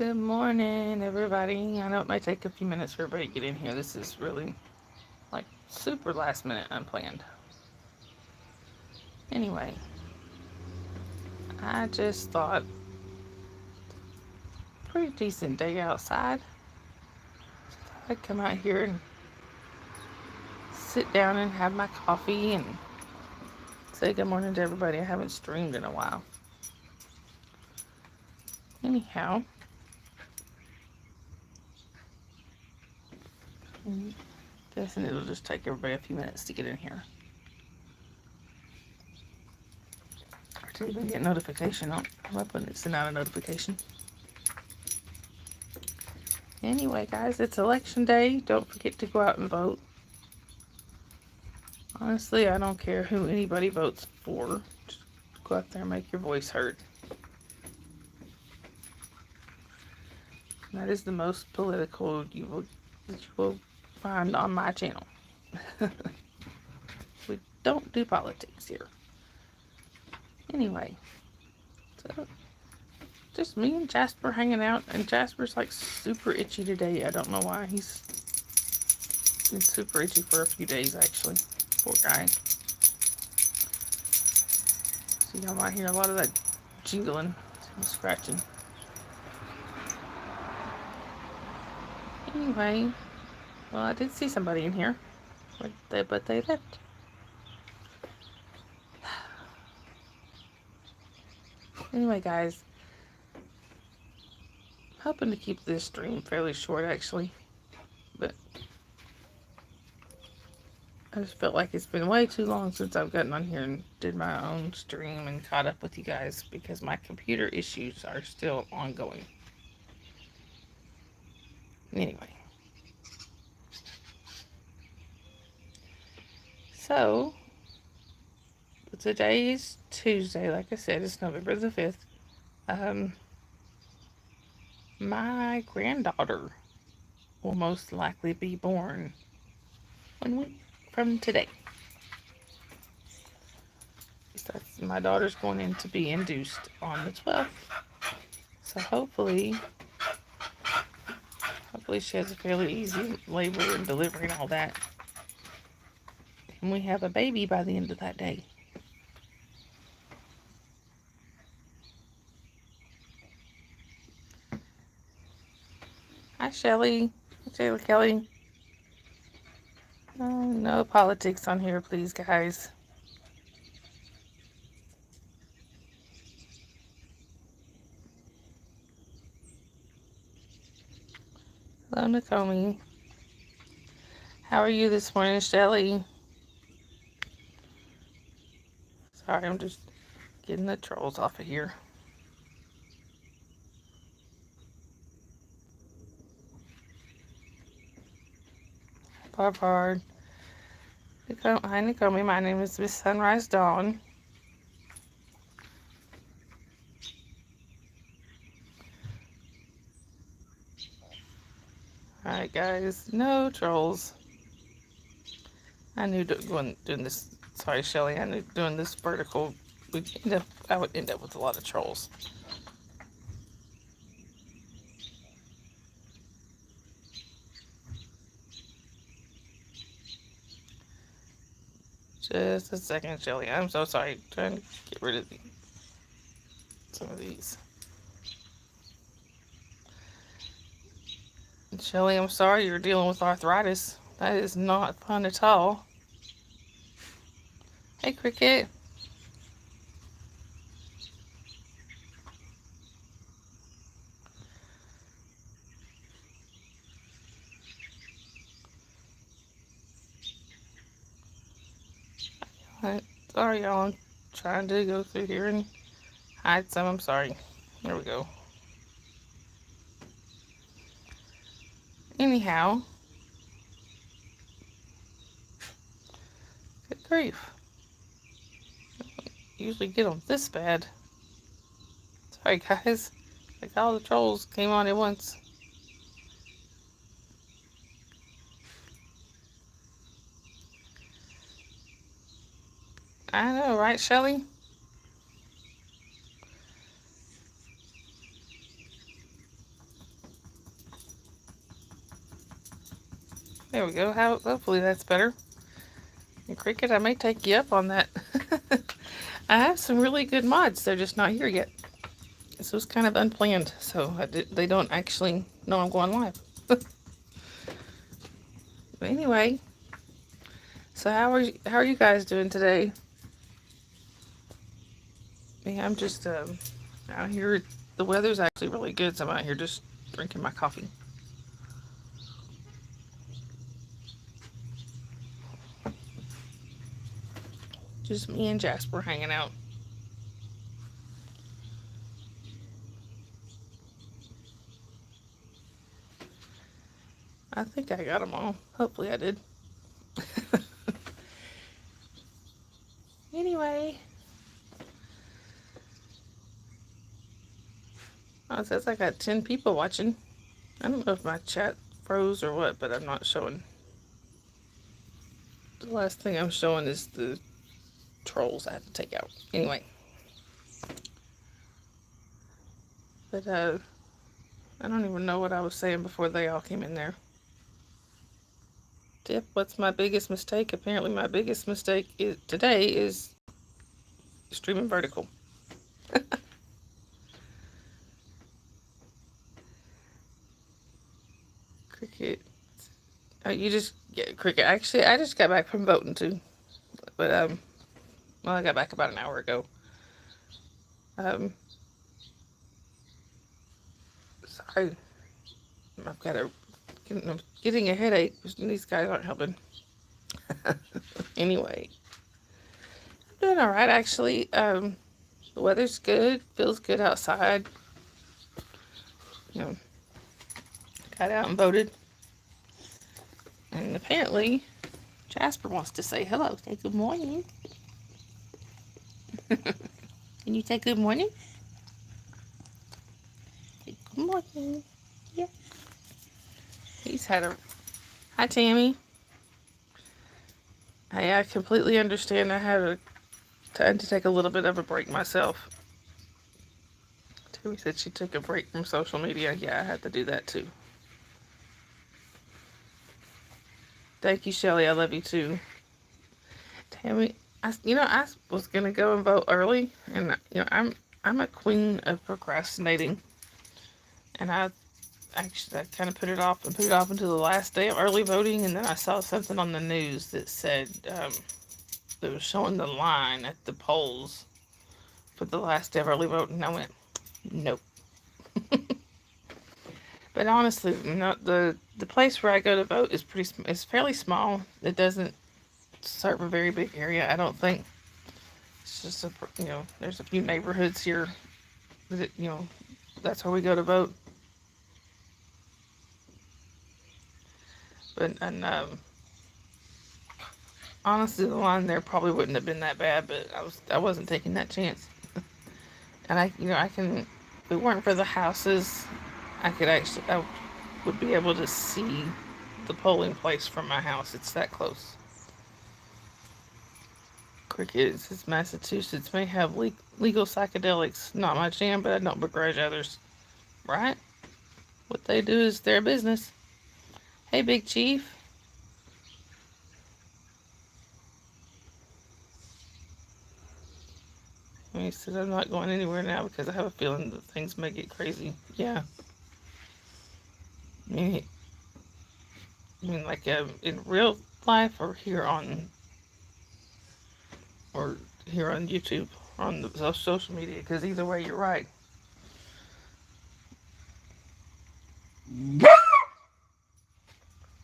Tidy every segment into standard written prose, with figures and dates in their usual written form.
Good morning, everybody. I know it might take a few minutes for everybody to get in here. This is really like super last minute unplanned. Anyway, I just thought pretty decent day outside. I'd come out here and sit down and have my coffee and say good morning to everybody. I haven't streamed in a while. Anyhow, guessing it'll just take everybody a few minutes to get in here. Or to even get notification on. I'm up when it send out a notification. Anyway, guys, it's election day. Don't forget to go out and vote. Honestly, I don't care who anybody votes for. Just go out there and make your voice heard. That is the most political that you will find on my channel. We don't do politics here. Anyway, so just me and Jasper hanging out, and Jasper's like super itchy today. I don't know why. He's been super itchy for a few days actually. Poor guy. So y'all might hear a lot of that jingling and scratching. Anyway, well, I did see somebody in here, but they left. Anyway, guys, hoping to keep this stream fairly short, actually, but I just felt like it's been way too long since I've gotten on here and did my own stream and caught up with you guys because my computer issues are still ongoing. Anyway, so today is Tuesday. Like I said, it's November the 5th. My granddaughter will most likely be born 1 week from today. My daughter's going in to be induced on the 12th. So hopefully she has a fairly easy labor and delivery and all that. And we have a baby by the end of that day. Hi, Shelly. Taylor Kelly. Oh, no politics on here, please, guys. Hello, Nakomi. How are you this morning, Shelly? Sorry, I'm just getting the trolls off of here. Barbard. Hi, Nakomi. My name is Miss Sunrise Dawn. Alright, guys. No trolls. I knew doing this. Sorry, Shelly. I knew doing this vertical. I would end up with a lot of trolls. Just a second, Shelly. I'm so sorry. I'm trying to get rid of some of these. Shelly, I'm sorry you're dealing with arthritis. That is not fun at all. Hey, Cricket. Sorry, y'all. I'm trying to go through here and hide some. I'm sorry. There we go. Anyhow. Good grief. Usually get them this bad. Sorry, guys. Like all the trolls came on at once. I know, right, Shelly? There we go. Hopefully that's better. And Cricket, I may take you up on that. I have some really good mods. They're just not here yet. This was kind of unplanned, so they don't actually know I'm going live. But anyway, so how are you guys doing today? Yeah, I'm just out here. The weather's actually really good, so I'm out here just drinking my coffee. Just me and Jasper hanging out. I think I got them all. Hopefully I did. Anyway. Oh, it says I got 10 people watching. I don't know if my chat froze or what, but I'm not showing. The last thing I'm showing is the trolls I have to take out. Anyway. But, I don't even know what I was saying before they all came in there. Tip, what's my biggest mistake? Apparently my biggest mistake today is streaming vertical. Cricket. Oh, you just get Cricket. Actually, I just got back from voting too. But, well, I got back about an hour ago. Sorry. I'm getting a headache. These guys aren't helping. Anyway. I'm doing alright, actually. The weather's good. Feels good outside. You know, got out and voted. And apparently, Jasper wants to say hello. Say good morning. Can you say good morning? Say good morning. Yeah. He's had a... Hi, Tammy. I completely understand. I had to take a little bit of a break myself. Tammy said she took a break from social media. Yeah, I had to do that too. Thank you, Shelly. I love you too. Tammy, I was gonna go and vote early, and I'm a queen of procrastinating, and I kind of put it off until the last day of early voting, and then I saw something on the news that said that was showing the line at the polls for the last day of early voting, and I went, nope. But honestly, the place where I go to vote is fairly small. It doesn't serve a very big area, I don't think. It's just there's a few neighborhoods here that that's where we go to vote. But honestly, the line there probably wouldn't have been that bad, but I wasn't taking that chance. And I can, if it weren't for the houses, I would be able to see the polling place from my house. It's that close. Cricket says Massachusetts may have legal psychedelics. Not my jam, but I don't begrudge others. Right? What they do is their business. Hey, Big Chief. He said, I'm not going anywhere now because I have a feeling that things may get crazy. Yeah. I mean like in real life or here on YouTube, on the social media, because either way, you're right.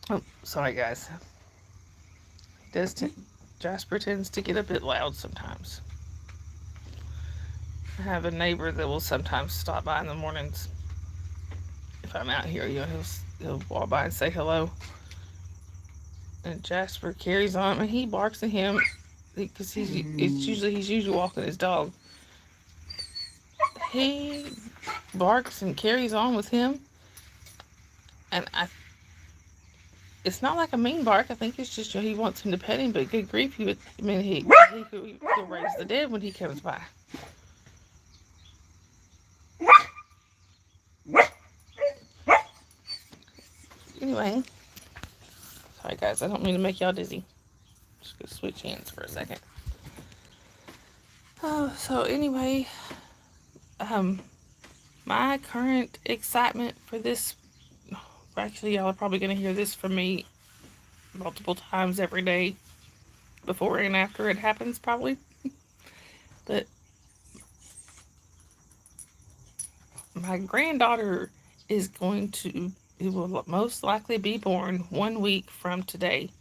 Oh, sorry, guys. Jasper tends to get a bit loud sometimes. I have a neighbor that will sometimes stop by in the mornings. If I'm out here, he'll walk by and say hello. And Jasper carries on, and he barks at him because he's usually walking his dog. He barks and carries on with him, and it's not like a mean bark. I think it's just he wants him to pet him, but good grief, he could raise the dead when he comes by. Anyway, Sorry guys, I don't mean to make y'all dizzy. Just gonna switch hands for a second. So anyway, my current excitement for this, actually y'all are probably gonna hear this from me multiple times every day before and after it happens probably. But my granddaughter is going to, it will most likely be born 1 week from today.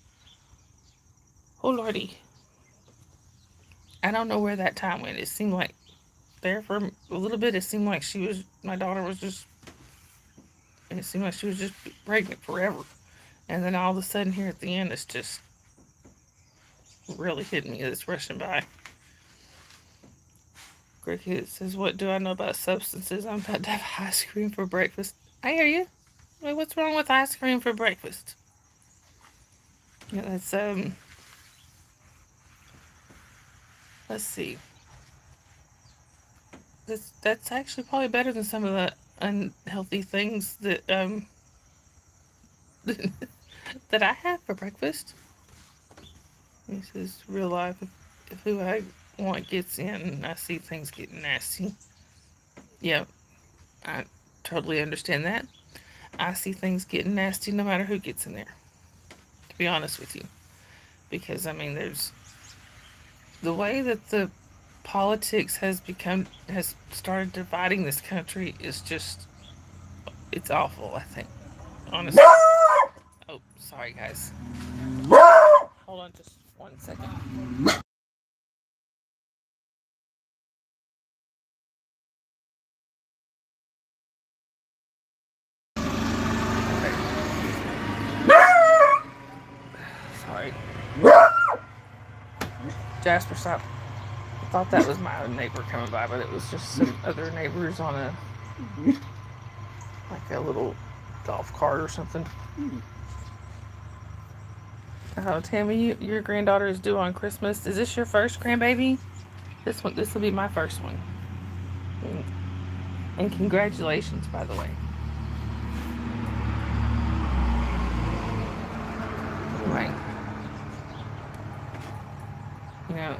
Oh lordy. I don't know where that time went. It seemed like there for a little bit, it seemed like my daughter was just, it seemed like she was just pregnant forever. And then all of a sudden here at the end, it's just really hitting me. It's rushing by. Cricket says, what do I know about substances? I'm about to have ice cream for breakfast. I hear you. Wait, what's wrong with ice cream for breakfast? Yeah, that's, let's see. That's actually probably better than some of the unhealthy things that, that I have for breakfast. This is real life. If who I want gets in, I see things getting nasty. Yeah, I totally understand that. I see things getting nasty no matter who gets in there, to be honest with you. Because, I mean, there's the way that the politics has started dividing this country is just, it's awful, I think. Honestly. Oh, sorry, guys. Hold on just 1 second. Sorry. Jasper, stop. I thought that was my neighbor coming by, but it was just some other neighbors on like a little golf cart or something. Oh, Tammy, your granddaughter is due on Christmas. Is this your first grandbaby? This will be my first one. And congratulations, by the way. Anyway, you know,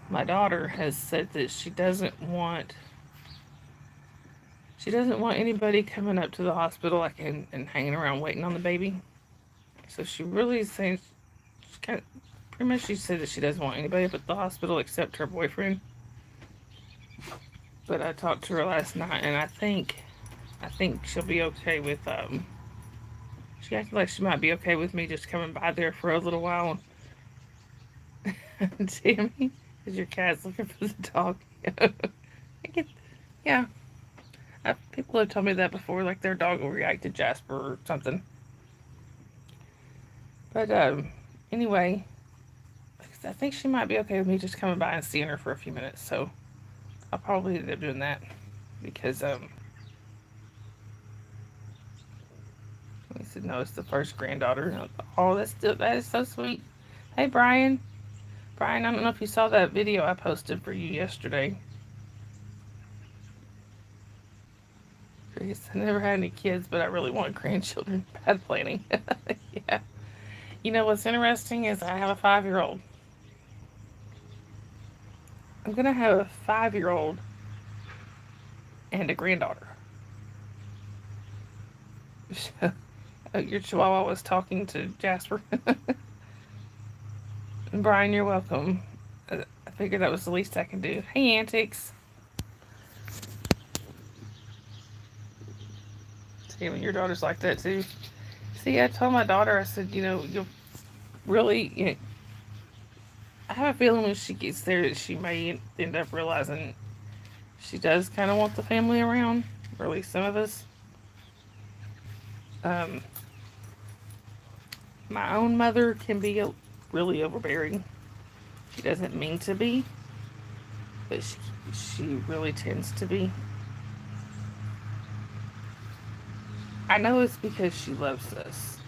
my daughter has said that she doesn't want anybody coming up to the hospital like and hanging around waiting on the baby. So she really says, pretty much she said that she doesn't want anybody up at the hospital except her boyfriend. But I talked to her last night, and I think she'll be okay with she acted like she might be okay with me just coming by there for a little while. Tammy, is your cat's looking for the dog? Yeah. People have told me that before, like their dog will react to Jasper or something. But anyway, I think she might be okay with me just coming by and seeing her for a few minutes. So I'll probably end up doing that because he said no, it's the first granddaughter. Oh, that is so sweet. Hey, Brian. Brian, I don't know if you saw that video I posted for you yesterday. I never had any kids, but I really want grandchildren. Bad planning. Yeah. You know what's interesting is I have a 5-year-old. I'm going to have a 5-year-old and a granddaughter. Your chihuahua was talking to Jasper. Brian, you're welcome. I figured that was the least I can do. Hey, Antics. See, when your daughter's like that too. See, I told my daughter, I said, you'll really, I have a feeling when she gets there that she may end up realizing she does kind of want the family around, or at least some of us. My own mother can be really overbearing. She doesn't mean to be, but she really tends to be. I know it's because she loves us,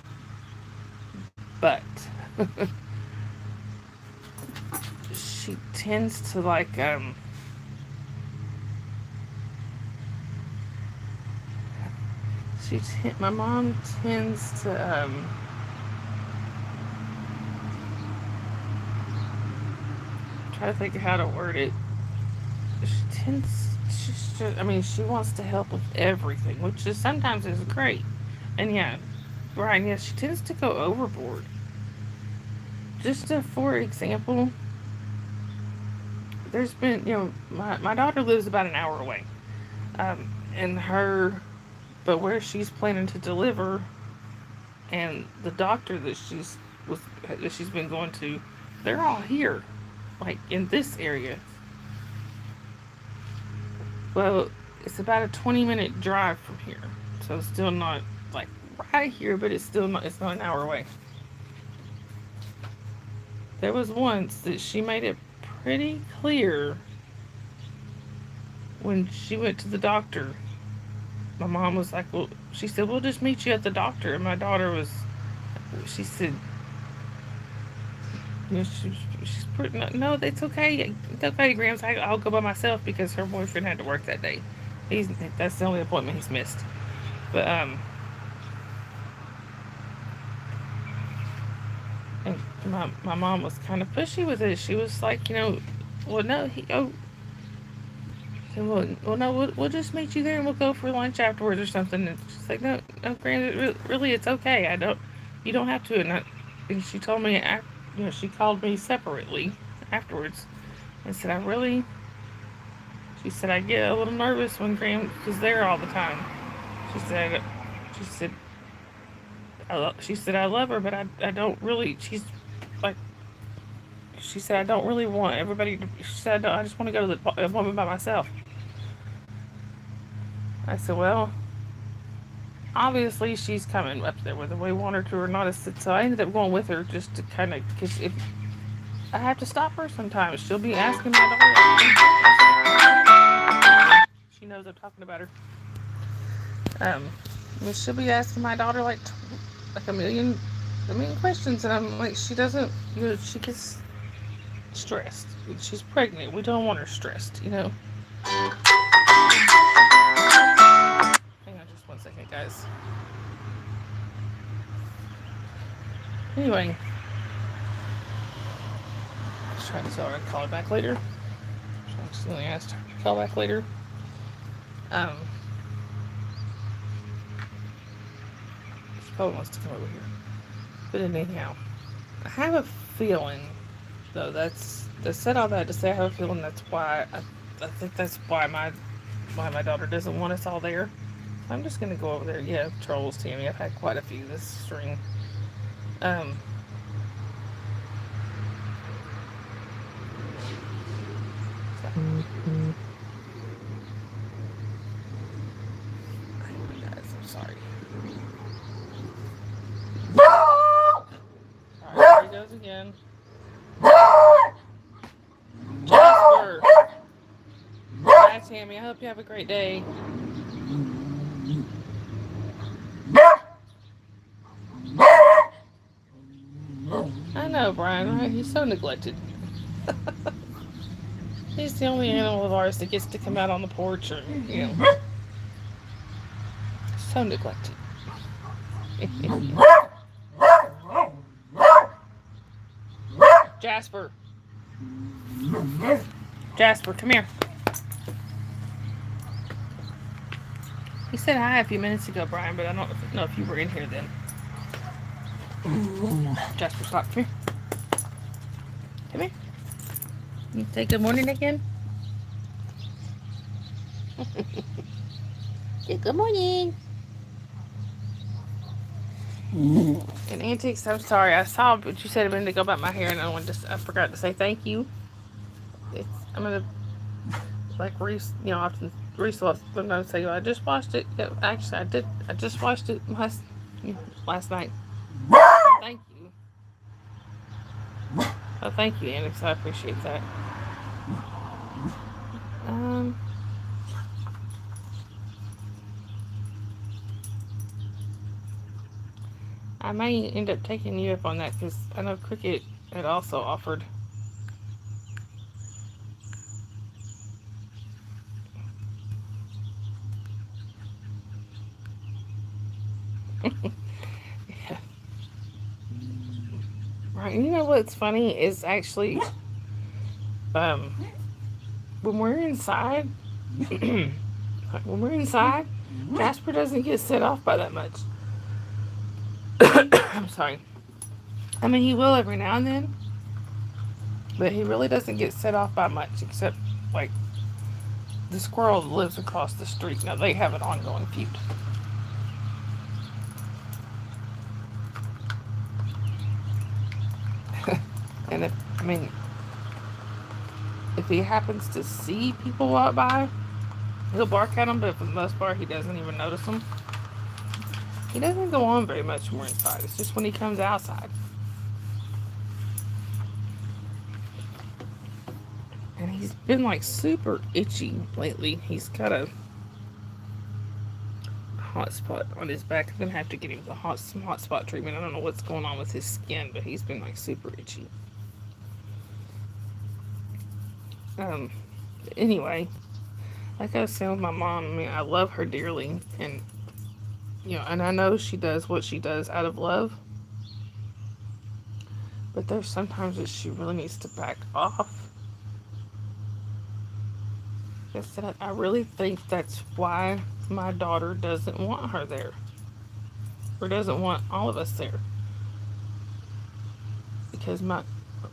but she tends to like my mom tends to, try to think of how to word it. She wants to help with everything, which is sometimes is great. And yeah, Brian, yes, she tends to go overboard. For example, there's been, my daughter lives about an hour away. And but where she's planning to deliver, and the doctor that she's been going to, they're all here, like in this area. Well, it's about a 20-minute drive from here, so it's still not like right here, but it's not an hour away. There was once that she made it pretty clear when she went to the doctor. My mom was like, well, she said, we'll just meet you at the doctor. And my daughter she said, she's pretty, no, it's okay. It's okay, Grams. I'll go by myself because her boyfriend had to work that day. That's the only appointment he's missed. But, and my mom was kind of pushy with it. She was like, well, no, well, no, we'll just meet you there and we'll go for lunch afterwards or something. And she's like, no, no, Grant, really, it's okay. You don't have to. And she told me, she called me separately afterwards and said, she said, I get a little nervous when Graham is there all the time. She said, she said, she said, I love her, but I don't really, she's like, she said, I don't really want everybody to, she said, I just want to go to the appointment by myself. I said, well, obviously she's coming up there whether we want her to or not. So I ended up going with her just to kind of, because if I have to stop her sometimes, she'll be asking my daughter. She knows I'm talking about her. She'll be asking my daughter like a million questions, and I'm like, she doesn't, she gets stressed. She's pregnant. We don't want her stressed. Hang on just one second, guys. Anyway, I was trying to tell her I'd call her back later. I accidentally asked her to call back later. She probably wants to come over here. But anyhow, I have a feeling, though, I said all that to say I have a feeling that's why, I think that's why my daughter doesn't want us all there. I'm just going to go over there. Yeah, trolls, Tammy. I've had quite a few this string. Guys, I'm sorry. Alright, here he goes again. Jasper. Bye, Tammy. I hope you have a great day. I know, Brian, right? He's so neglected. He's the only animal of ours that gets to come out on the porch, or, so neglected. Jasper. Jasper, come here. He said hi a few minutes ago, Brian, but I don't know if you were in here then. Jasper, stop. Come here. Come here. You say good morning again? Say good morning. And Antiques, I'm sorry. I saw what you said a minute ago about my hair, and I forgot to say thank you. I'm gonna often sometimes say, I just washed it. Yeah, actually, I did. I just washed it last night. Thank you. Oh, thank you, Antiques. I appreciate that. I may end up taking you up on that because I know Cricket had also offered. Yeah. Right. You know what's funny is actually, um, when we're inside, when we're inside, Jasper doesn't get set off by that much. I'm sorry. I mean, he will every now and then, but he really doesn't get set off by much, except like the squirrel that lives across the street. Now they have an ongoing feud. And if I mean, if he happens to see people walk by, he'll bark at them. But for the most part, he doesn't even notice them. He doesn't go on very much when we're inside. It's just when he comes outside. And he's been like super itchy lately. He's got a hot spot on his back. I'm gonna have to get him some hot spot treatment. I don't know what's going on with his skin, but he's been like super itchy. Um. Anyway, like I was saying with my mom, I mean, I love her dearly, and and I know she does what she does out of love. But there's sometimes that she really needs to back off. I really think that's why my daughter doesn't want her there, or doesn't want all of us there, because my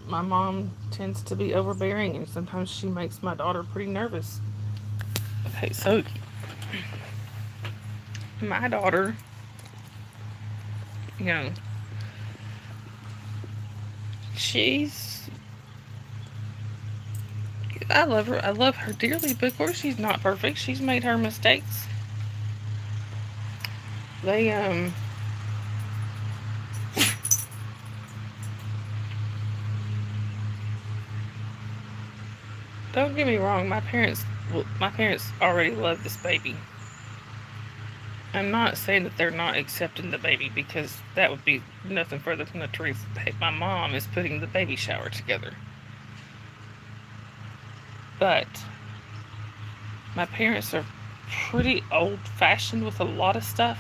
mom tends to be overbearing, and sometimes she makes my daughter pretty nervous. Okay, so my daughter, you know, she's I love her. I love her dearly, but of course she's not perfect. She's made her mistakes. They don't get me wrong. My parents already love this baby. I'm not saying that they're not accepting the baby, because that would be nothing further from the truth. My mom is putting the baby shower together. But my parents are pretty old fashioned with a lot of stuff.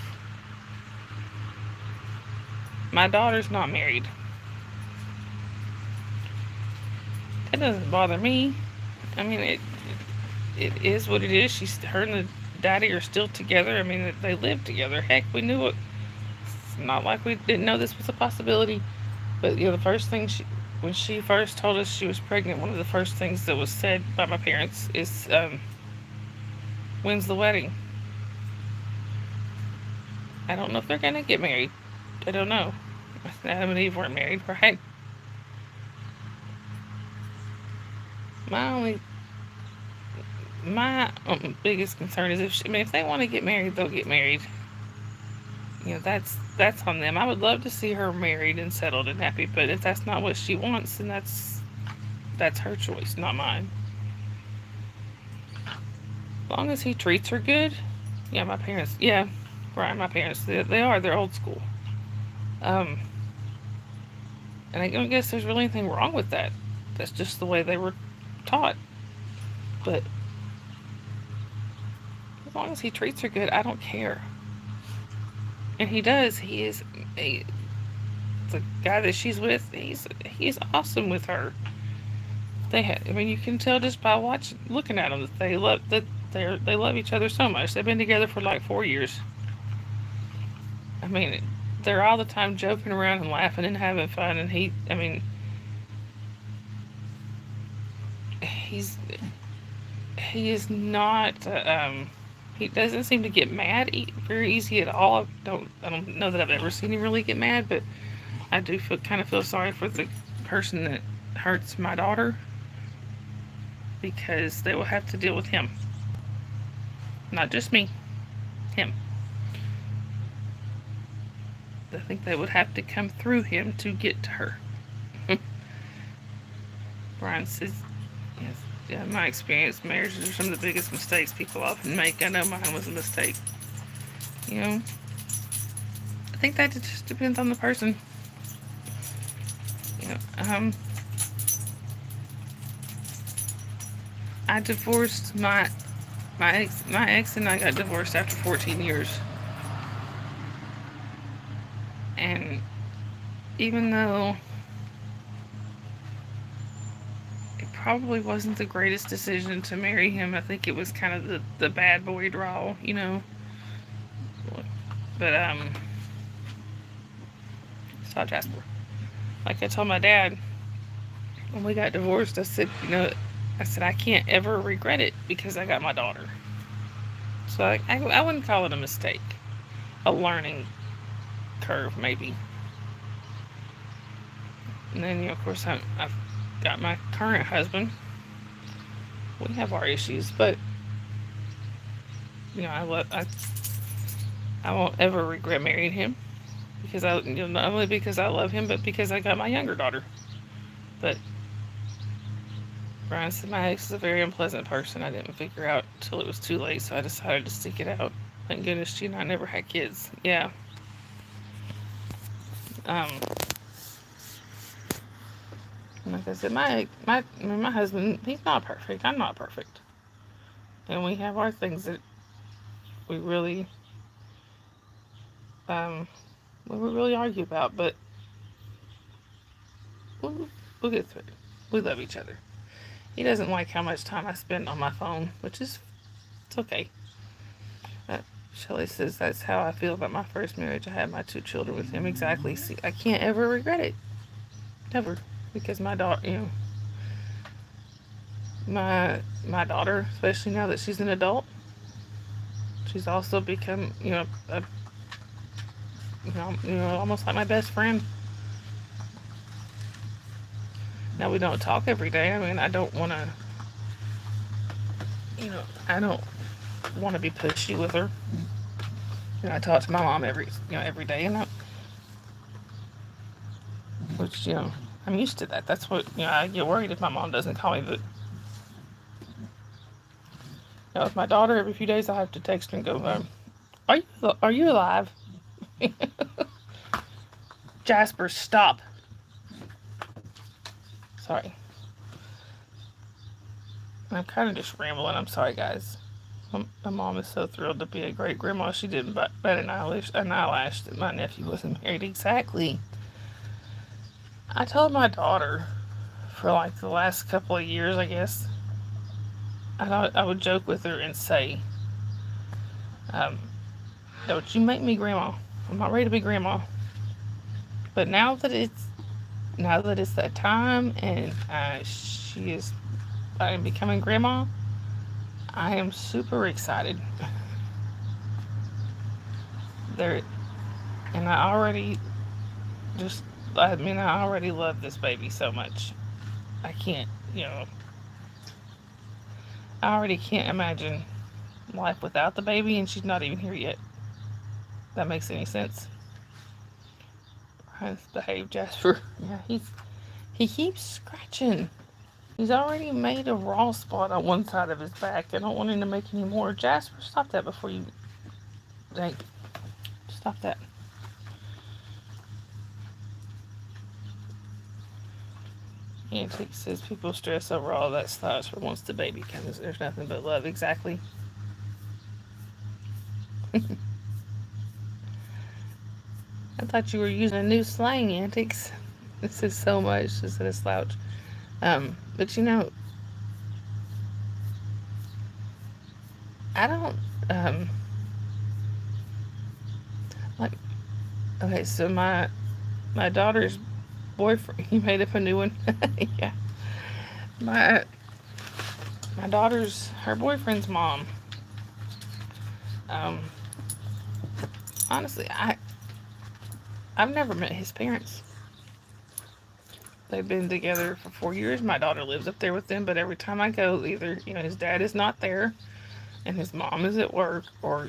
My daughter's not married. That doesn't bother me. I mean, it is what it is. Her and the daddy are still together. I mean, they live together. Heck, we knew it. It's not like we didn't know this was a possibility. But the first thing when she first told us she was pregnant, one of the first things that was said by my parents is, "When's the wedding?" I don't know if they're gonna get married. I don't know. Adam and Eve weren't married, right? My only my biggest concern is if they want to get married, they'll get married. That's on them. I would love to see her married and settled and happy, but if that's not what she wants, then that's her choice, not mine. As long as he treats her good. Yeah, my parents. Yeah, right. My parents. They're old school. Um, and I don't guess there's really anything wrong with that. That's just the way they were taught. But as long as he treats her good, I don't care. And he does. He is the guy that she's with. He's awesome with her. I mean, you can tell just by looking at them, that they love each other so much. They've been together for like 4 years. I mean, they're all the time joking around and laughing and having fun. And I mean, he's he is not. He doesn't seem to get mad very easy at all. I don't know that I've ever seen him really get mad, but I do kind of feel sorry for the person that hurts my daughter, because they will have to deal with him. Not just me, him. I think they would have to come through him to get to her. Brian says, yes, yeah, in my experience, marriages are some of the biggest mistakes people often make. I know mine was a mistake. You know, I think that just depends on the person. You know, I divorced my ex and I got divorced after 14 years. And even though it probably wasn't the greatest decision to marry him, I think it was kind of the bad boy draw, you know. But saw Jasper. Like I told my dad when we got divorced, I said, you know, I said I can't ever regret it because I got my daughter. So I wouldn't call it a mistake, a learning curve maybe. And then, you know, of course, I've got my current husband. We have our issues, but you know, I won't ever regret marrying him because you know, not only because I love him, but because I got my younger daughter. But Brian said my ex is a very unpleasant person. I didn't figure out till it was too late, so I decided to stick it out. Thank goodness she and I never had kids. Yeah. Um, like I said, my husband, he's not perfect. I'm not perfect, and we have our things that we really um we really argue about, but we'll get through it. We love each other. He doesn't like how much time I spend on my phone, which is it's okay. Shelley says that's how I feel about my first marriage. I had my 2 children with him. Exactly. See, I can't ever regret it. Never. Because my daughter, you know, my daughter, especially now that she's an adult, she's also become, almost like my best friend. Now we don't talk every day. I mean, I don't want to, I don't want to be pushy with her. You know, I talk to my mom every day, which I'm used to that. That's what I get worried if my mom doesn't call me. But with my daughter, every few days I have to text her and go, "Are you alive?" Jasper, stop. Sorry. I'm kind of just rambling. I'm sorry, guys. My mom is so thrilled to be a great grandma. She didn't bat an eyelash that my nephew wasn't married. Exactly. I told my daughter for like the last couple of years, I guess. I would joke with her and say, "Don't you make me grandma? I'm not ready to be grandma." But now that it's that time and I am becoming grandma, I am super excited. There, and I already I already love this baby so much. I can't, I already can't imagine life without the baby, and she's not even here yet. That makes any sense? Brian's behaved, Jasper. Yeah, he keeps scratching. He's already made a raw spot on one side of his back. I don't want him to make any more. Jasper, stop that before you... Dang. Stop that. Antique says people stress over all that stuff for once the baby comes. There's nothing but love. Exactly. I thought you were using a new slang, Antiques. This is so much instead of slouch. But I don't, like, okay, so my daughter's boyfriend, he made up a new one. Yeah. My her boyfriend's mom. Honestly, I've never met his parents. They've been together for 4 years. My daughter lives up there with them, but every time I go, either, his dad is not there and his mom is at work, or,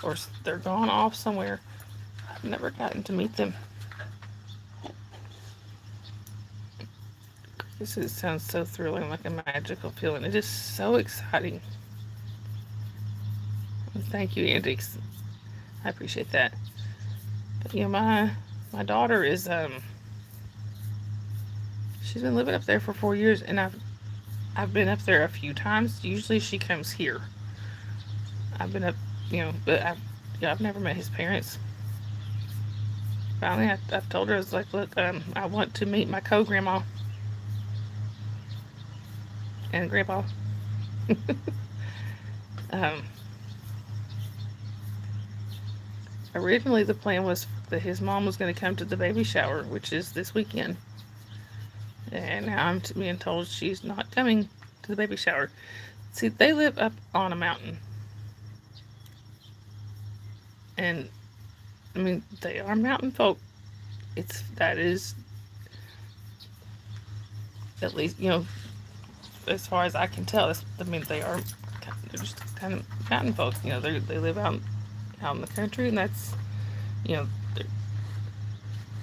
or they're gone off somewhere. I've never gotten to meet them. It sounds so thrilling, like a magical feeling. It is so exciting. Thank you, Antiques. I appreciate that. But my daughter is she's been living up there for 4 years, and I've been up there a few times. Usually she comes here. I've been up, but I've never met his parents. finally, I told her, I was like, look, I want to meet my co-grandma and grandpa. um, Originally, the plan was that his mom was going to come to the baby shower, which is this weekend. And now I'm being told she's not coming to the baby shower. See, they live up on a mountain. And, I mean, they are mountain folk. That is, at least, as far as I can tell, I mean, they're just kind of mountain folk. They live out in the country, and that's, you know, they're,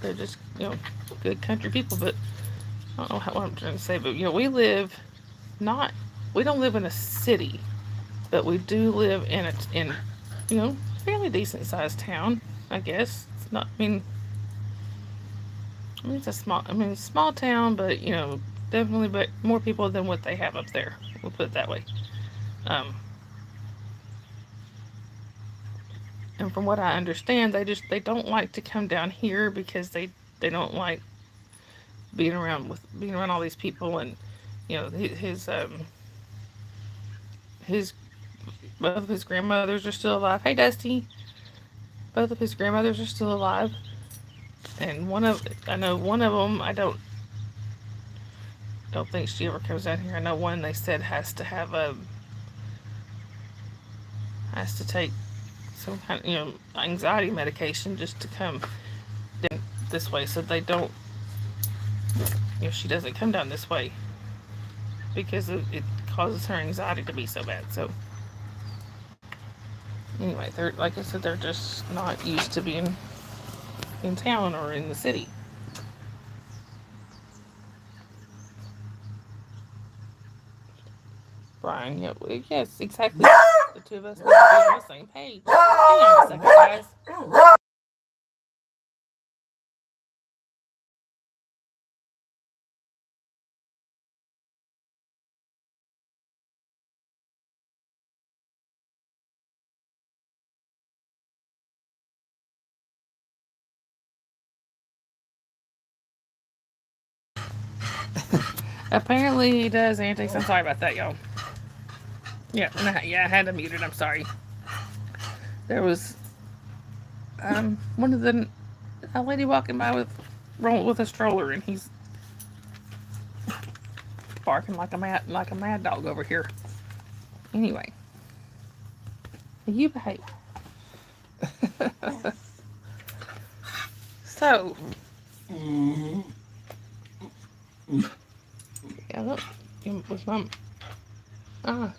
they're just, good country people. But I don't know what I'm trying to say, but, not, we don't live in a city, but we do live in fairly decent sized town, I guess. It's not, it's a small town, but, definitely, but more people than what they have up there. We'll put it that way. Um, and from what I understand, they don't like to come down here because they don't like being around all these people, and his both of his grandmothers are still alive. Hey, Dusty. Both of his grandmothers are still alive, and I know one of them. I don't think she ever comes down here. I know one they said has to take some kind of anxiety medication just to come this way, so they don't she doesn't come down this way because it causes her anxiety to be so bad. So anyway, they're like I said, they're just not used to being in town or in the city. Brian, yes, exactly. The two of us need to be on the same page. Hang on a second, guys. Apparently he does antics. I'm sorry about that, y'all. Yeah, I had to mute it. I'm sorry. There was one of a lady walking by with a stroller, and he's barking like a mad dog over here. Anyway, you behave. So, yeah, look, with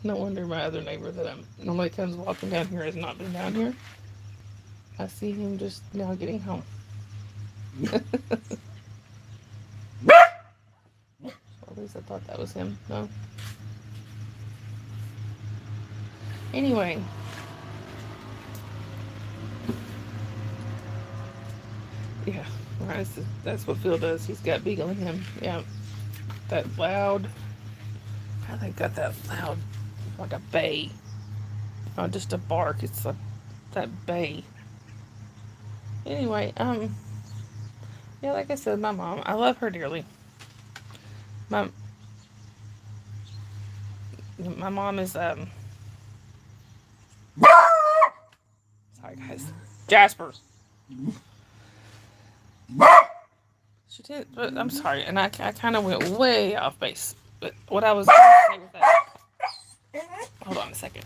no wonder my other neighbor that normally comes walking down here has not been down here. I see him just now getting home. At least I thought that was him. No. Anyway. Yeah, that's what Phil does. He's got Beagle in him. Yeah, that loud. I think got that loud, like a bay. Not just a bark. It's that bay. Anyway, yeah, like I said, my mom. I love her dearly. My my mom is Sorry, guys. Jasper. She did, but I'm sorry, and I kind of went way off base. But what I was going to say with that. Hold on a second.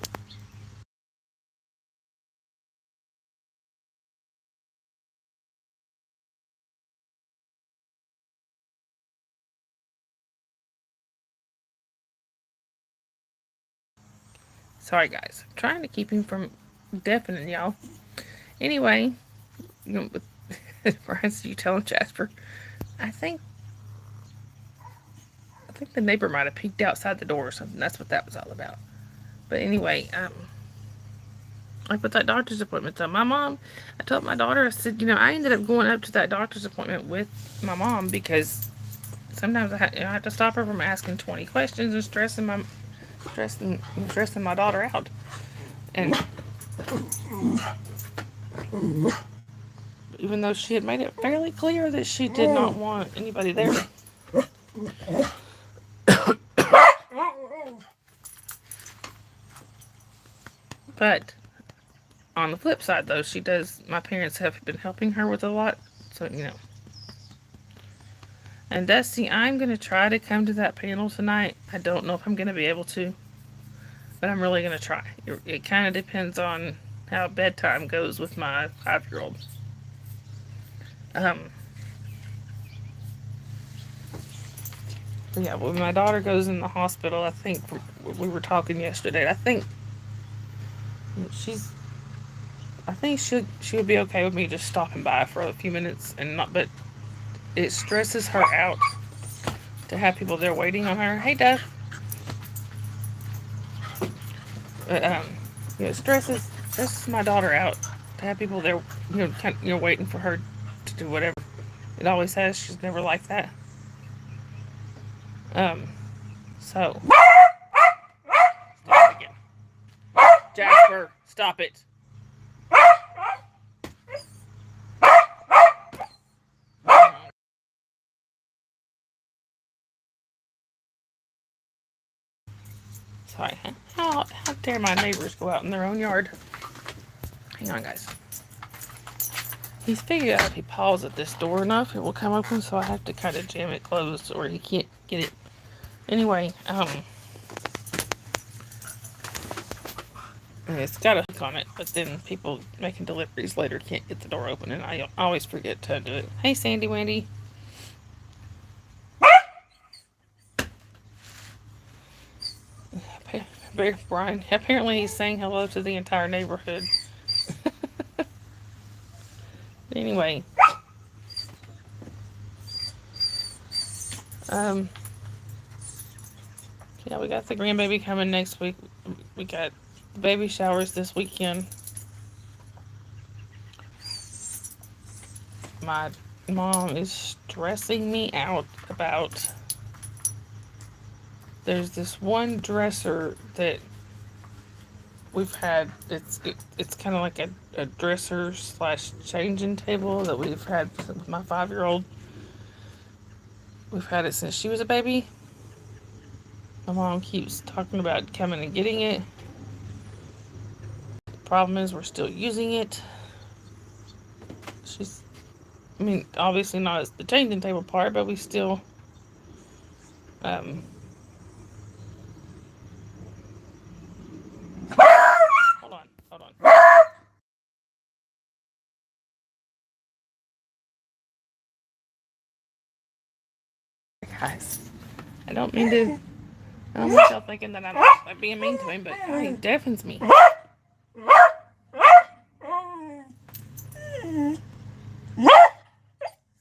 Sorry, guys. I'm trying to keep him from deafening y'all. Anyway, Brian, you telling Jasper? I think the neighbor might have peeked outside the door or something. That's what that was all about. But anyway, like with that doctor's appointment, though, I told my daughter, I said, I ended up going up to that doctor's appointment with my mom because sometimes I have to stop her from asking 20 questions and stressing my daughter out. And even though she had made it fairly clear that she did not want anybody there. But on the flip side, though, my parents have been helping her with a lot, so, you know. And Dusty, I'm going to try to come to that panel tonight. I don't know if I'm going to be able to, but I'm really going to try. It kind of depends on how bedtime goes with my 5-year-old. Yeah, when my daughter goes in the hospital, I think we were talking yesterday. I think she would be okay with me just stopping by for a few minutes and not. But it stresses her out to have people there waiting on her. Hey, Duff. But it stresses my daughter out to have people there, waiting for her to do whatever. It always has. She's never like that. So stop it again. Jasper, stop it. Sorry. How dare my neighbors go out in their own yard? Hang on, guys. He's figured out if he paws at this door enough, it will come open, so I have to kind of jam it closed or he can't get it. Anyway, it's got a hook on it, but then people making deliveries later can't get the door open, and I always forget to do it. Hey, Sandy Wendy. Brian, apparently he's saying hello to the entire neighborhood. Anyway. Yeah, we got the grandbaby coming next week. We got baby showers this weekend. My mom is stressing me out about... There's this one dresser that we've had. It's kind of like a dresser / changing table that we've had with my 5-year-old. We've had it since she was a baby. My mom keeps talking about coming and getting it. The problem is we're still using it. Obviously not as the changing table part, but we still, hold on. Guys, I don't mean y'all thinking that I'm being mean to him, but he deafens me.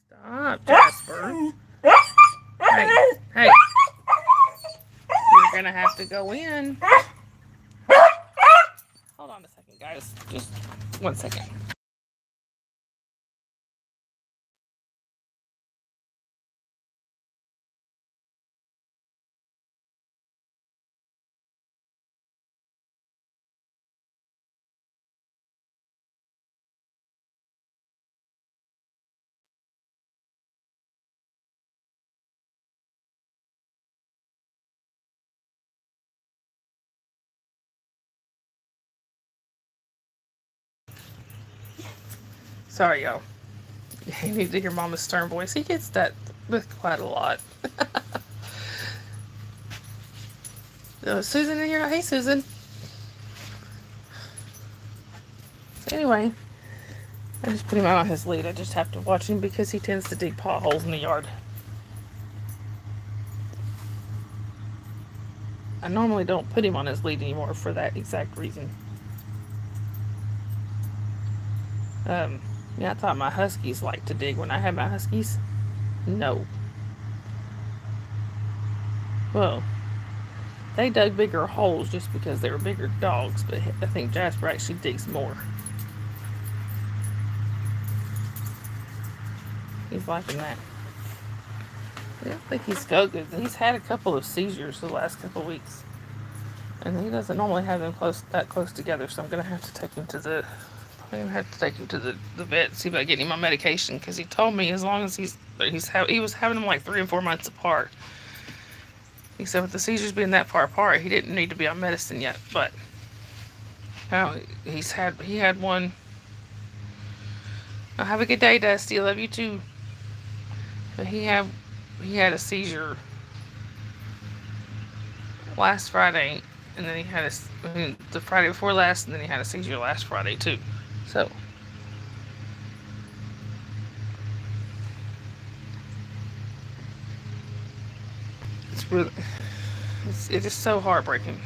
Stop, Jasper. Hey. You're gonna have to go in. Hold on a second, guys. Just 1 second. Sorry, y'all. You need to hear Mama's stern voice. He gets that with quite a lot. Susan in here? Hey, Susan. So anyway, I just put him out on his lead. I just have to watch him because he tends to dig potholes in the yard. I normally don't put him on his lead anymore for that exact reason. I thought my huskies liked to dig when I had my huskies. No. Well, they dug bigger holes just because they were bigger dogs, but I think Jasper actually digs more. He's liking that. I don't think he's so good. He's had a couple of seizures the last couple of weeks. And he doesn't normally have them that close together, so I'm going to have to take him to the I'm gonna have to take him to the vet and see about getting him on medication, because he told me as long as he was having them like 3 and 4 months apart. He said with the seizures being that far apart, he didn't need to be on medicine yet. But he had one. Oh, have a good day, Dusty. I love you too. But he had a seizure last Friday, and then he had the Friday before last, and then he had a seizure last Friday too. So it is so heartbreaking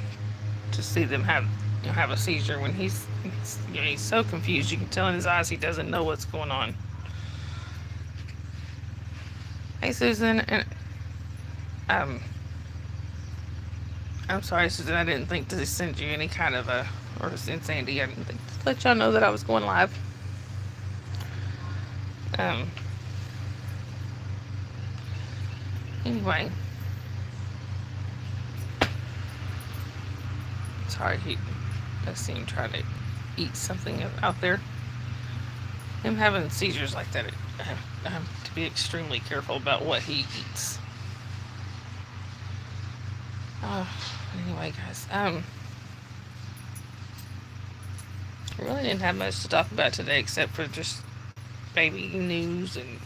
to see them have a seizure when he's so confused. You can tell in his eyes he doesn't know what's going on. Hey, Susan, and um, I'm sorry, Susan. I didn't think to send you any kind of or send Sandy. I didn't think to let y'all know that I was going live. Anyway, sorry, I see him trying to eat something out there. Him having seizures like that, I have to be extremely careful about what he eats. Anyway, guys, I really didn't have much to talk about today except for just baby news, and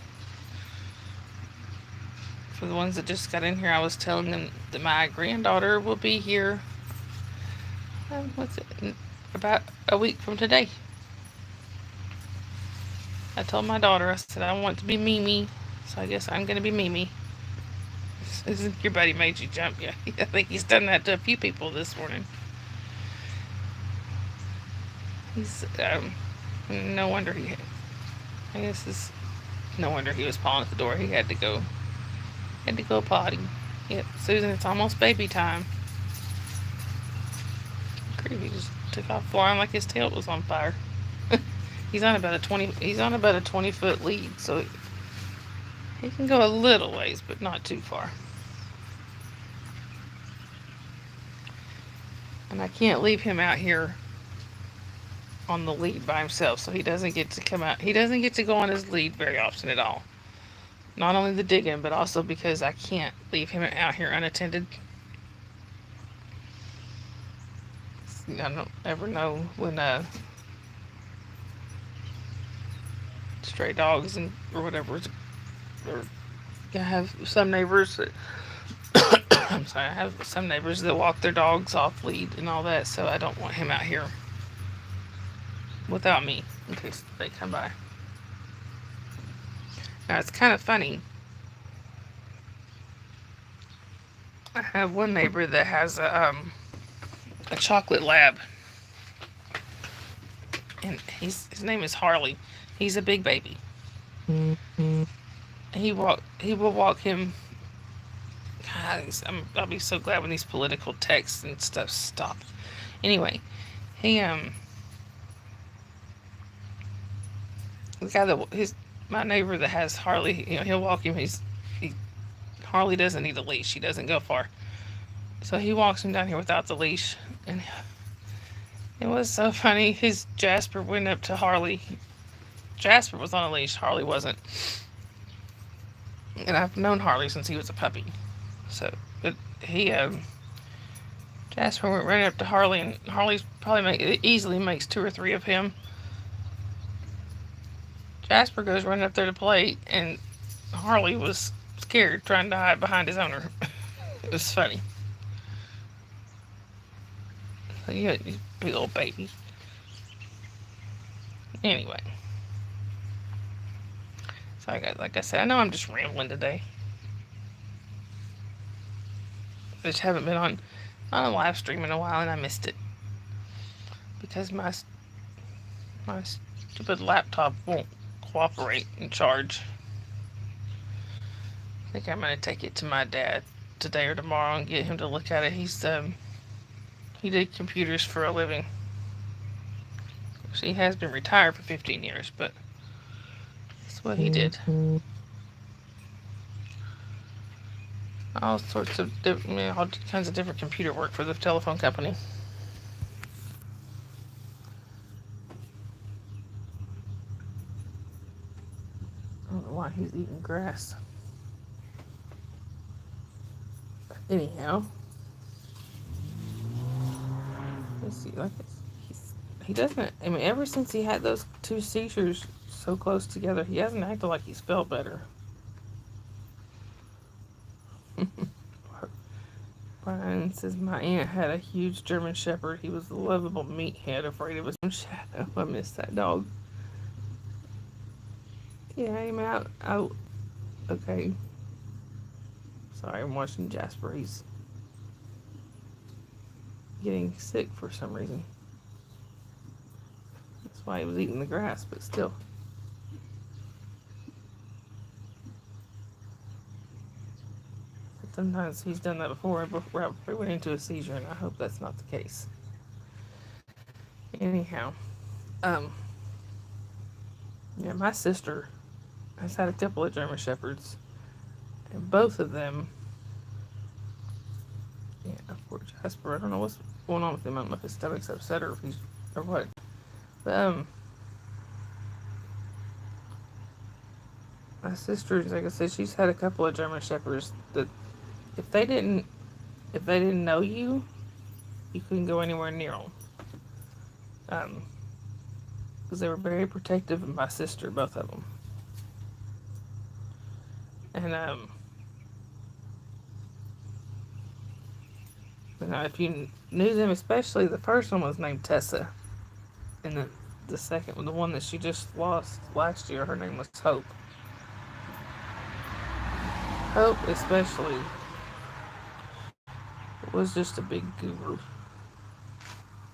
for the ones that just got in here, I was telling them that my granddaughter will be here. About a week from today. I told my daughter, I said I want to be Mimi, so I guess I'm gonna be Mimi. Isn't your buddy made you jump? Yeah, I think he's done that to a few people this morning. He's no wonder no wonder he was pawing at the door. He had to go potty. Yep, Susan, it's almost baby time. He just took off flying like his tail was on fire. He's on about a 20-foot lead, so he can go a little ways, but not too far. And I can't leave him out here on the lead by himself, so he doesn't get to come out. He doesn't get to go on his lead very often at all. Not only the digging, but also because I can't leave him out here unattended. I don't ever know when stray dogs or whatever. Or I have some neighbors that I'm sorry, I have some neighbors that walk their dogs off lead and all that, so I don't want him out here without me in case they come by. Now it's kind of funny. I have one neighbor that has a chocolate lab, and his name is Harley. He's a big baby. Mm-hmm. He will walk him. God, I'll be so glad when these political texts and stuff stop. Anyway, the guy my neighbor that has Harley, he'll walk him. Harley doesn't need a leash. He doesn't go far, so he walks him down here without the leash, and it was so funny. His Jasper went up to Harley. Jasper was on a leash. Harley wasn't. And I've known Harley since he was a puppy. So, but Jasper went right up to Harley, and Harley probably easily makes 2 or 3 of him. Jasper goes running up there to play, and Harley was scared, trying to hide behind his owner. It was funny. So, you big old baby. Anyway. So, like I said, I know I'm just rambling today. I just haven't been on a live stream in a while, and I missed it because my stupid laptop won't cooperate and charge. I think I'm gonna take it to my dad today or tomorrow and get him to look at it. He did computers for a living. He has been retired for 15 years, but that's what he did. All sorts of all kinds of different computer work for the telephone company. know why he's eating grass. Anyhow, let's see. Like he doesn't. I mean, ever since he had those 2 seizures so close together, he hasn't acted like he's felt better. Brian says, my aunt had a huge German Shepherd. He was a lovable meathead, afraid of his own shadow. I miss that dog. Yeah, I'm out. Okay. Sorry, I'm watching Jasper. He's getting sick for some reason. That's why he was eating the grass, but still. Sometimes he's done that before he went into a seizure, and I hope that's not the case. Anyhow, yeah, my sister has had a couple of German Shepherds, and both of them, yeah, poor Jasper. I don't know what's going on with him. I don't know if his stomach's upset or if he's or what. But my sister, like I said, she's had a couple of German Shepherds that if they didn't know you, you couldn't go anywhere near them. Because they were very protective of my sister, both of them. And if you knew them, especially the first one was named Tessa, and the second one, the one that she just lost last year, her name was Hope. Hope, especially, was just a big guru.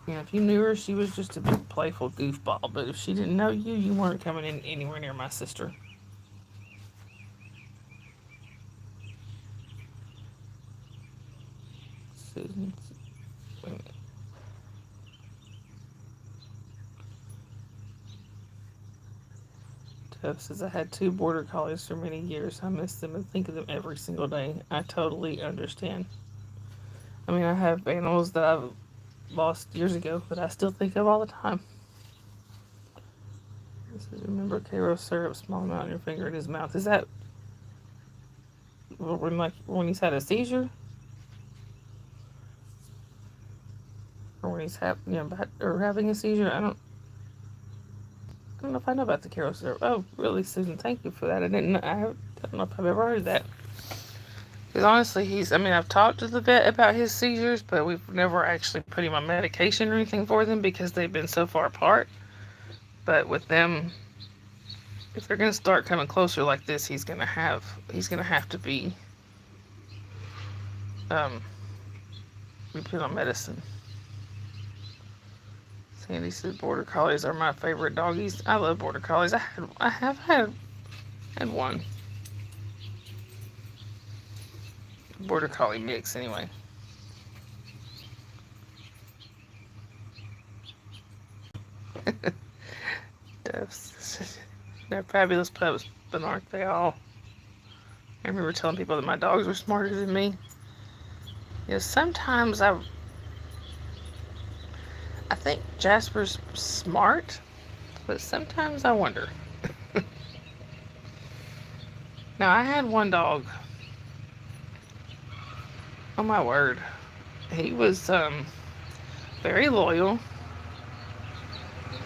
You know, if you knew her, she was just a big playful goofball. But if she didn't know you, you weren't coming in anywhere near my sister. Susan, wait a minute. Tuff says, I had 2 border collies for many years. I miss them and think of them every single day. I totally understand. I mean, I have animals that I've lost years ago that I still think of all the time. This is, remember Karo syrup, small amount on your finger in his mouth. Is that when he's had a seizure? Or when he's having a seizure? I don't know if I know about the Karo syrup. Oh, really, Susan? Thank you for that. I don't know if I've ever heard that. Because honestly, I've talked to the vet about his seizures, but we've never actually put him on medication or anything for them because they've been so far apart. But with them, if they're going to start coming closer like this, he's going to have to be we put on medicine. Sandy said border collies are my favorite doggies. I love border collies. I have had one border collie mix anyway. They're fabulous pups, but aren't they all? I remember telling people that my dogs were smarter than me. Yeah, sometimes I think Jasper's smart, but sometimes I wonder. Now, I had one dog. Oh my word. He was very loyal.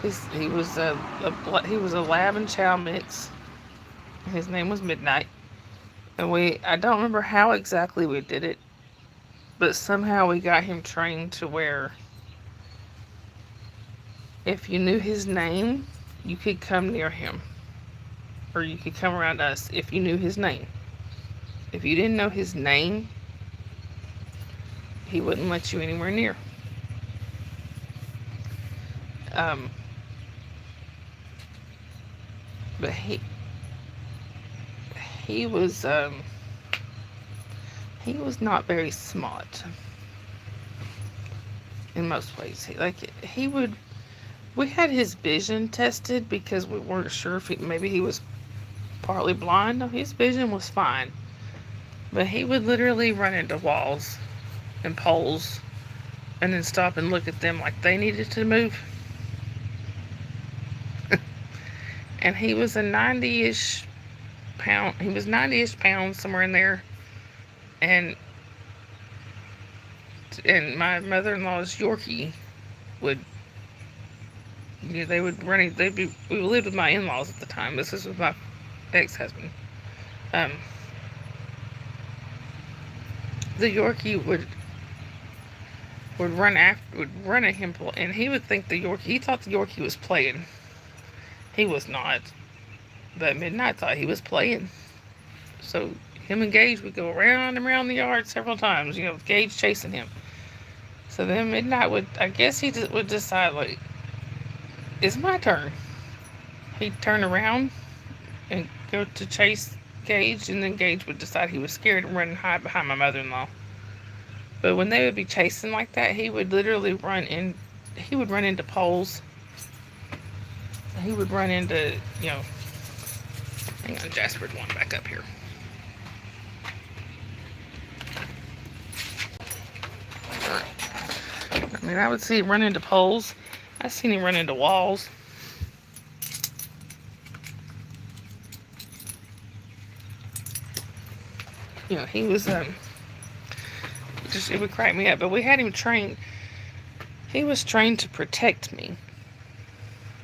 He was a lab and chow mix. His name was Midnight. And I don't remember how exactly we did it, but somehow we got him trained to where if you knew his name, you could come near him. Or you could come around us if you knew his name. If you didn't know his name, he wouldn't let you anywhere near. But he was not very smart in most ways. We had his vision tested because we weren't sure if maybe he was partly blind. No, his vision was fine, but he would literally run into walls and poles and then stop and look at them like they needed to move. And he was a 90-ish pounds. He was 90-ish pounds, somewhere in there. And my mother-in-law's Yorkie would, they would run. We lived with my in-laws at the time. This is with my ex-husband. Um, the Yorkie would run at him, and he would think he thought the Yorkie was playing. He was not. But Midnight thought he was playing. So him and Gage would go around and around the yard several times, with Gage chasing him. So then Midnight I guess he would decide, like, it's my turn. He'd turn around and go to chase Gage, and then Gage would decide he was scared and run and hide behind my mother-in-law. But when they would be chasing like that, he would literally run into poles. He would run into, hang on, Jasper's one back up here. I mean, I would see him run into poles. I've seen him run into walls. He was, it would crack me up. But we had him trained. He was trained to protect me.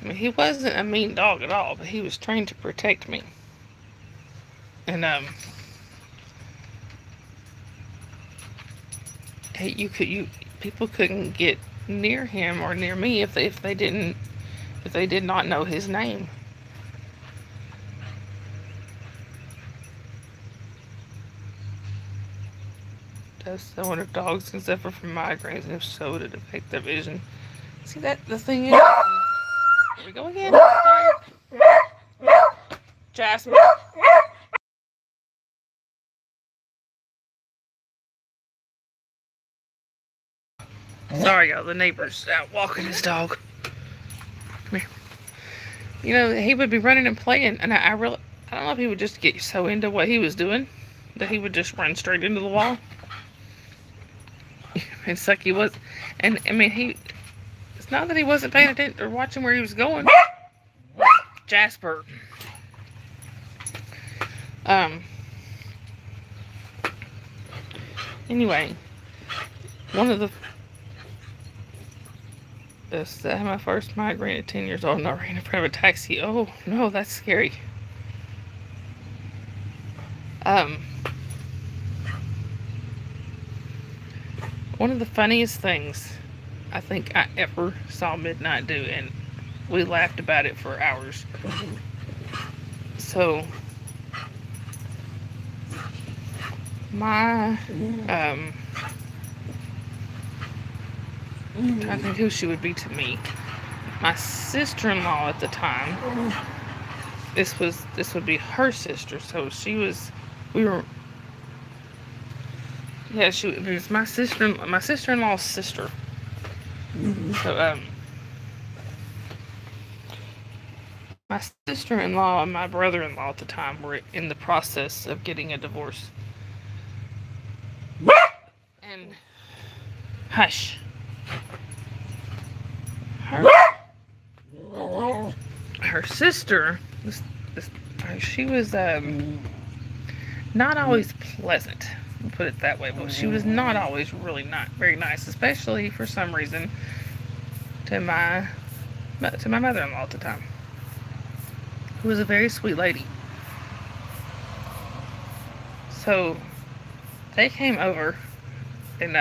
I mean, he wasn't a mean dog at all, but he was trained to protect me. And, people couldn't get near him or near me if they did not know his name. Does so when dogs can suffer from migraines, and if so, would it affect their vision? See, that the thing is, here we go again. Jasper. Sorry, y'all. The neighbor's out walking his dog. Come here. He would be running and playing, and I don't know if he would just get so into what he was doing that he would just run straight into the wall. It's like he was, and I mean, it's not that he wasn't paying attention or watching where he was going. Jasper. Anyway, one of the I had my first migraine at 10 years old, and I ran in front of a taxi. Oh no, that's scary. One of the funniest things I think I ever saw Midnight do, and we laughed about it for hours. So, I'm trying to think who she would be to me. My sister-in-law at the time. This would be her sister. So it was my sister-in-law's sister. So, my sister-in-law and my brother-in-law at the time were in the process of getting a divorce. And, hush. Her sister, she was, not always pleasant. We'll put it that way. But she was not always really not very nice, especially for some reason to my mother-in-law at the time, who was a very sweet lady. So they came over, and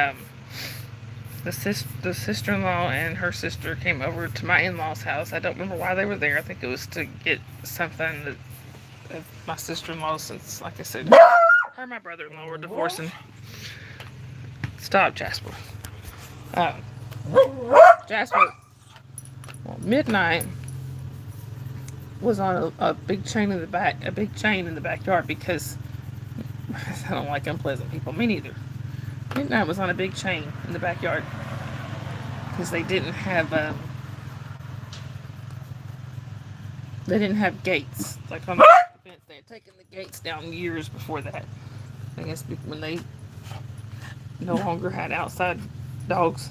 the sister-in-law and her sister came over to my in-laws' house. I don't remember why they were there. I think it was to get something that my sister-in-law, since, like I said, her and my brother-in-law were divorcing. Stop, Jasper. Jasper. Well, Midnight was on a big chain in the backyard because I don't like unpleasant people. Me neither. Midnight was on a big chain in the backyard because they didn't have gates like on the fence. They had taken the gates down years before that. I guess when they no longer had outside dogs.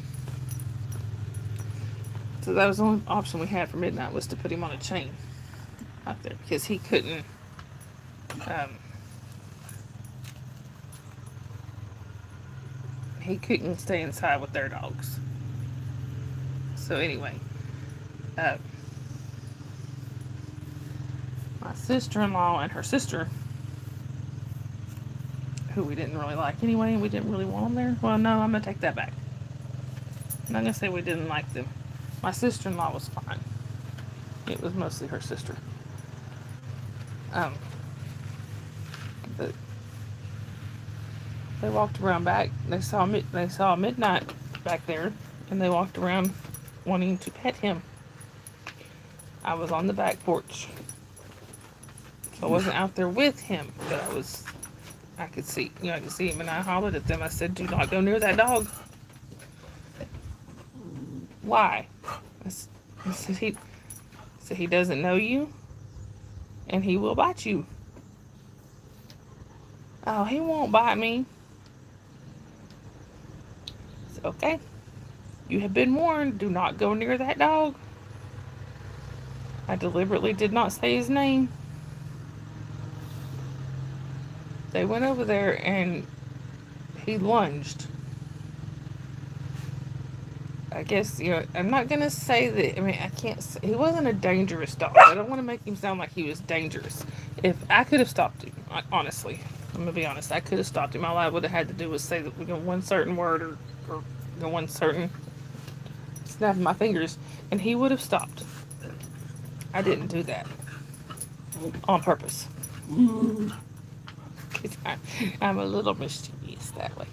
So that was the only option we had for Midnight, was to put him on a chain out there, because he couldn't Um, he couldn't stay inside with their dogs. So anyway, uh, my sister-in-law and her sister, who we didn't really like anyway, and we didn't really want them there. Well, no, I'm going to take that back. I'm not going to say we didn't like them. My sister-in-law was fine. It was mostly her sister. But they walked around back. They saw Midnight back there, and they walked around wanting to pet him. I was on the back porch, so I wasn't out there with him, but I could see him, and I hollered at them. I said, "Do not go near that dog." Why? I said, he doesn't know you, and he will bite you. Oh, he won't bite me. I said, okay. You have been warned. Do not go near that dog. I deliberately did not say his name. They went over there and he lunged. I guess, I'm not going to say that. I mean, I can't say. He wasn't a dangerous dog. I don't want to make him sound like he was dangerous. If I could have stopped him, honestly, I'm going to be honest, I could have stopped him. All I would have had to do was say that one certain word or one certain snap of my fingers, and he would have stopped. I didn't do that on purpose. I'm a little mischievous that way.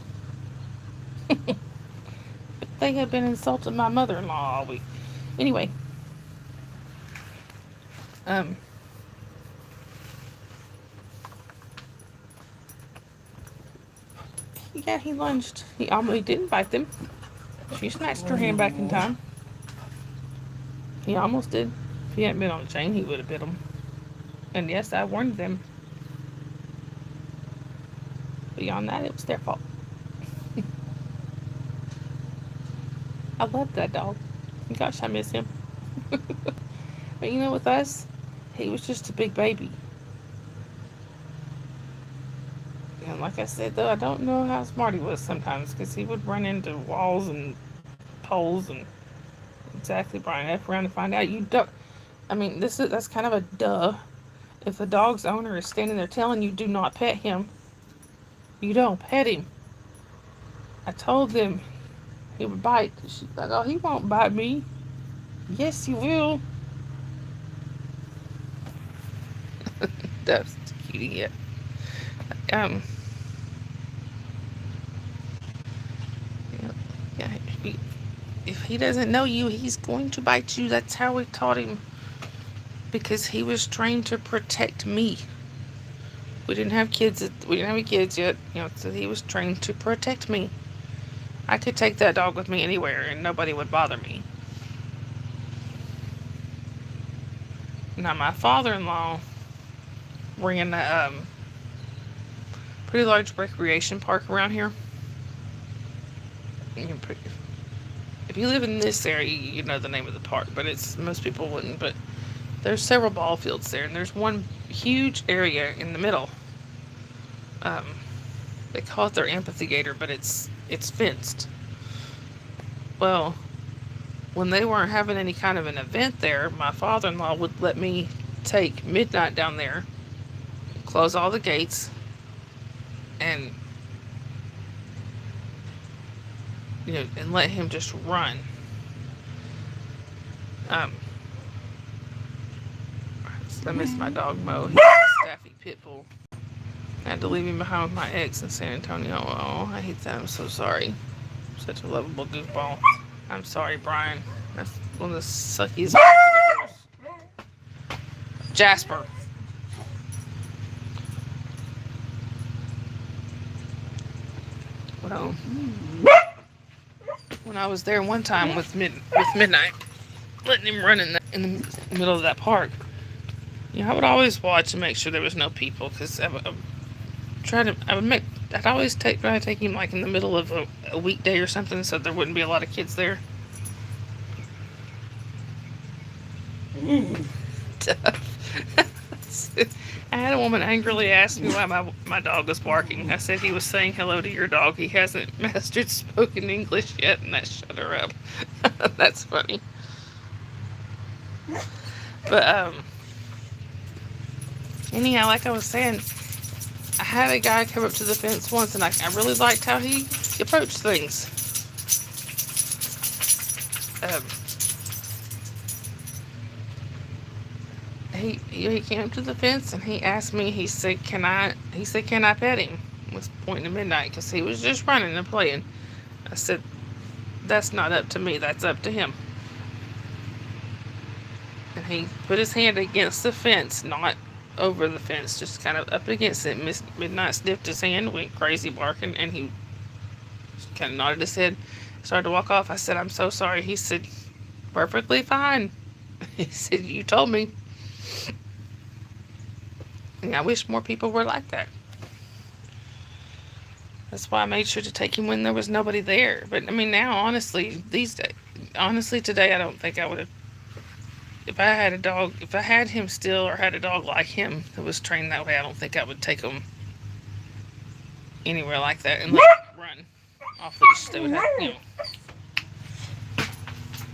But they had been insulting my mother-in-law all week. Anyway, yeah, he lunged. He didn't bite them. She snatched her hand back in time. He almost did. If he hadn't been on the chain, he would have bit them. And yes, I warned them. Beyond that, it was their fault. I love that dog. Gosh, I miss him. But with us, he was just a big baby. And like I said, though, I don't know how smart he was sometimes, because he would run into walls and poles and exactly, Brian. F around to find out you don't. I mean, that's kind of a duh. If the dog's owner is standing there telling you do not pet him, you don't pet him. I told them he would bite. She's like, oh, he won't bite me. Yes, he will. That's cutie, yeah. Yeah, if he doesn't know you, he's going to bite you. That's how we taught him. Because he was trained to protect me. We didn't have kids. We didn't have any kids yet. So he was trained to protect me. I could take that dog with me anywhere, and nobody would bother me. Now, my father-in-law ran a pretty large recreation park around here. If you live in this area, you know the name of the park, but most people wouldn't. But there's several ball fields there, and there's one huge area in the middle. They call it their amphitheater, but it's fenced. Well, when they weren't having any kind of an event there, my father-in-law would let me take Midnight down there, close all the gates, and and let him just run. I miss my dog Mo. He's a Staffy pit bull. I had to leave him behind with my ex in San Antonio. Oh, I hate that. I'm so sorry. Such a lovable goofball. I'm sorry, Brian. That's one of the suckiest. Jasper. Well, when I was there one time with Midnight, letting him run in the middle of that park, I would always watch and make sure there was no people, because I'd always try to take him like in the middle of a weekday or something, so there wouldn't be a lot of kids there. I had a woman angrily ask me why my dog was barking. I said he was saying hello to your dog. He hasn't mastered spoken English yet, and that shut her up. That's funny. But anyhow, like I was saying, I had a guy come up to the fence once, and I really liked how he approached things. Um, he came up to the fence and he asked me. He said, "Can I?" He said, "Can I pet him?" It was pointing to midnight because he was just running and playing. I said, "That's not up to me. That's up to him." And he put his hand against the fence, not over the fence, just kind of up against it. Miss Midnight sniffed his hand, went crazy barking, and he kind of nodded his head, started to walk off. I said, "I'm so sorry." He said, "Perfectly fine." He said, "You told me." And I wish more people were like that. That's why I made sure to take him when there was nobody there. But I mean, now, honestly, these days, honestly, today, I don't think I would have. If I had a dog, if I had him still, or had a dog like him that was trained that way, I don't think I would take him anywhere like that and let him run off leash. They would have,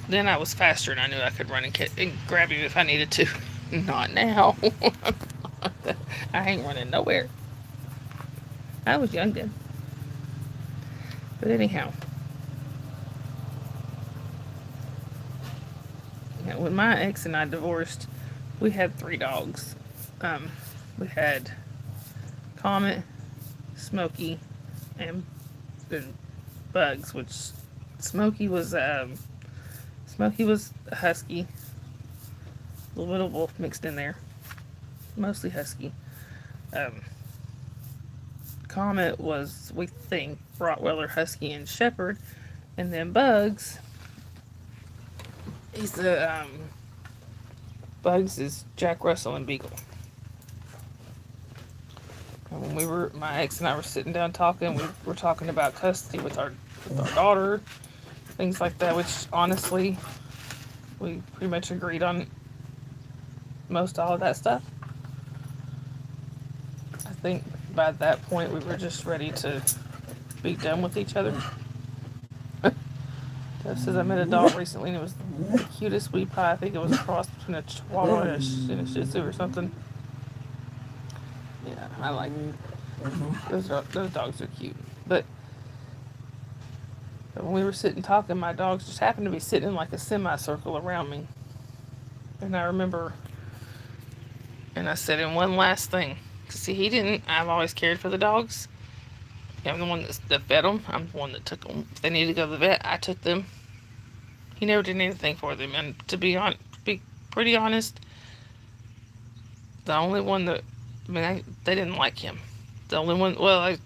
Then I was faster and I knew I could run and grab him if I needed to. Not now. I ain't running nowhere. I was young then. But anyhow, when my ex and I divorced, we had 3 dogs. We had Comet, Smokey, and Bugs, which Smokey was Smokey was a husky, a little bit of wolf mixed in there, mostly husky. Um, Comet was, we think, Rottweiler, Husky, and Shepherd, and then Bugs, he's the Bugs is Jack Russell and Beagle. And when my ex and I were sitting down talking, we were talking about custody with our daughter, things like that, which honestly, we pretty much agreed on most all of that stuff. I think by that point we were just ready to be done with each other. Just as I met a dog recently and it was the cutest wee pie. I think it was a cross between a Chihuahua and a Shih Tzu or something. Yeah, I like those dogs are cute. But when we were sitting talking, my dogs just happened to be sitting in like a semicircle around me. And I remember, and I said, "And one last thing." See, he didn't, I've always cared for the dogs. I'm the one that fed them. I'm the one that took them. If they needed to go to the vet, I took them. He never did anything for them. And to be pretty honest, the only one that, they didn't like him. The only one, the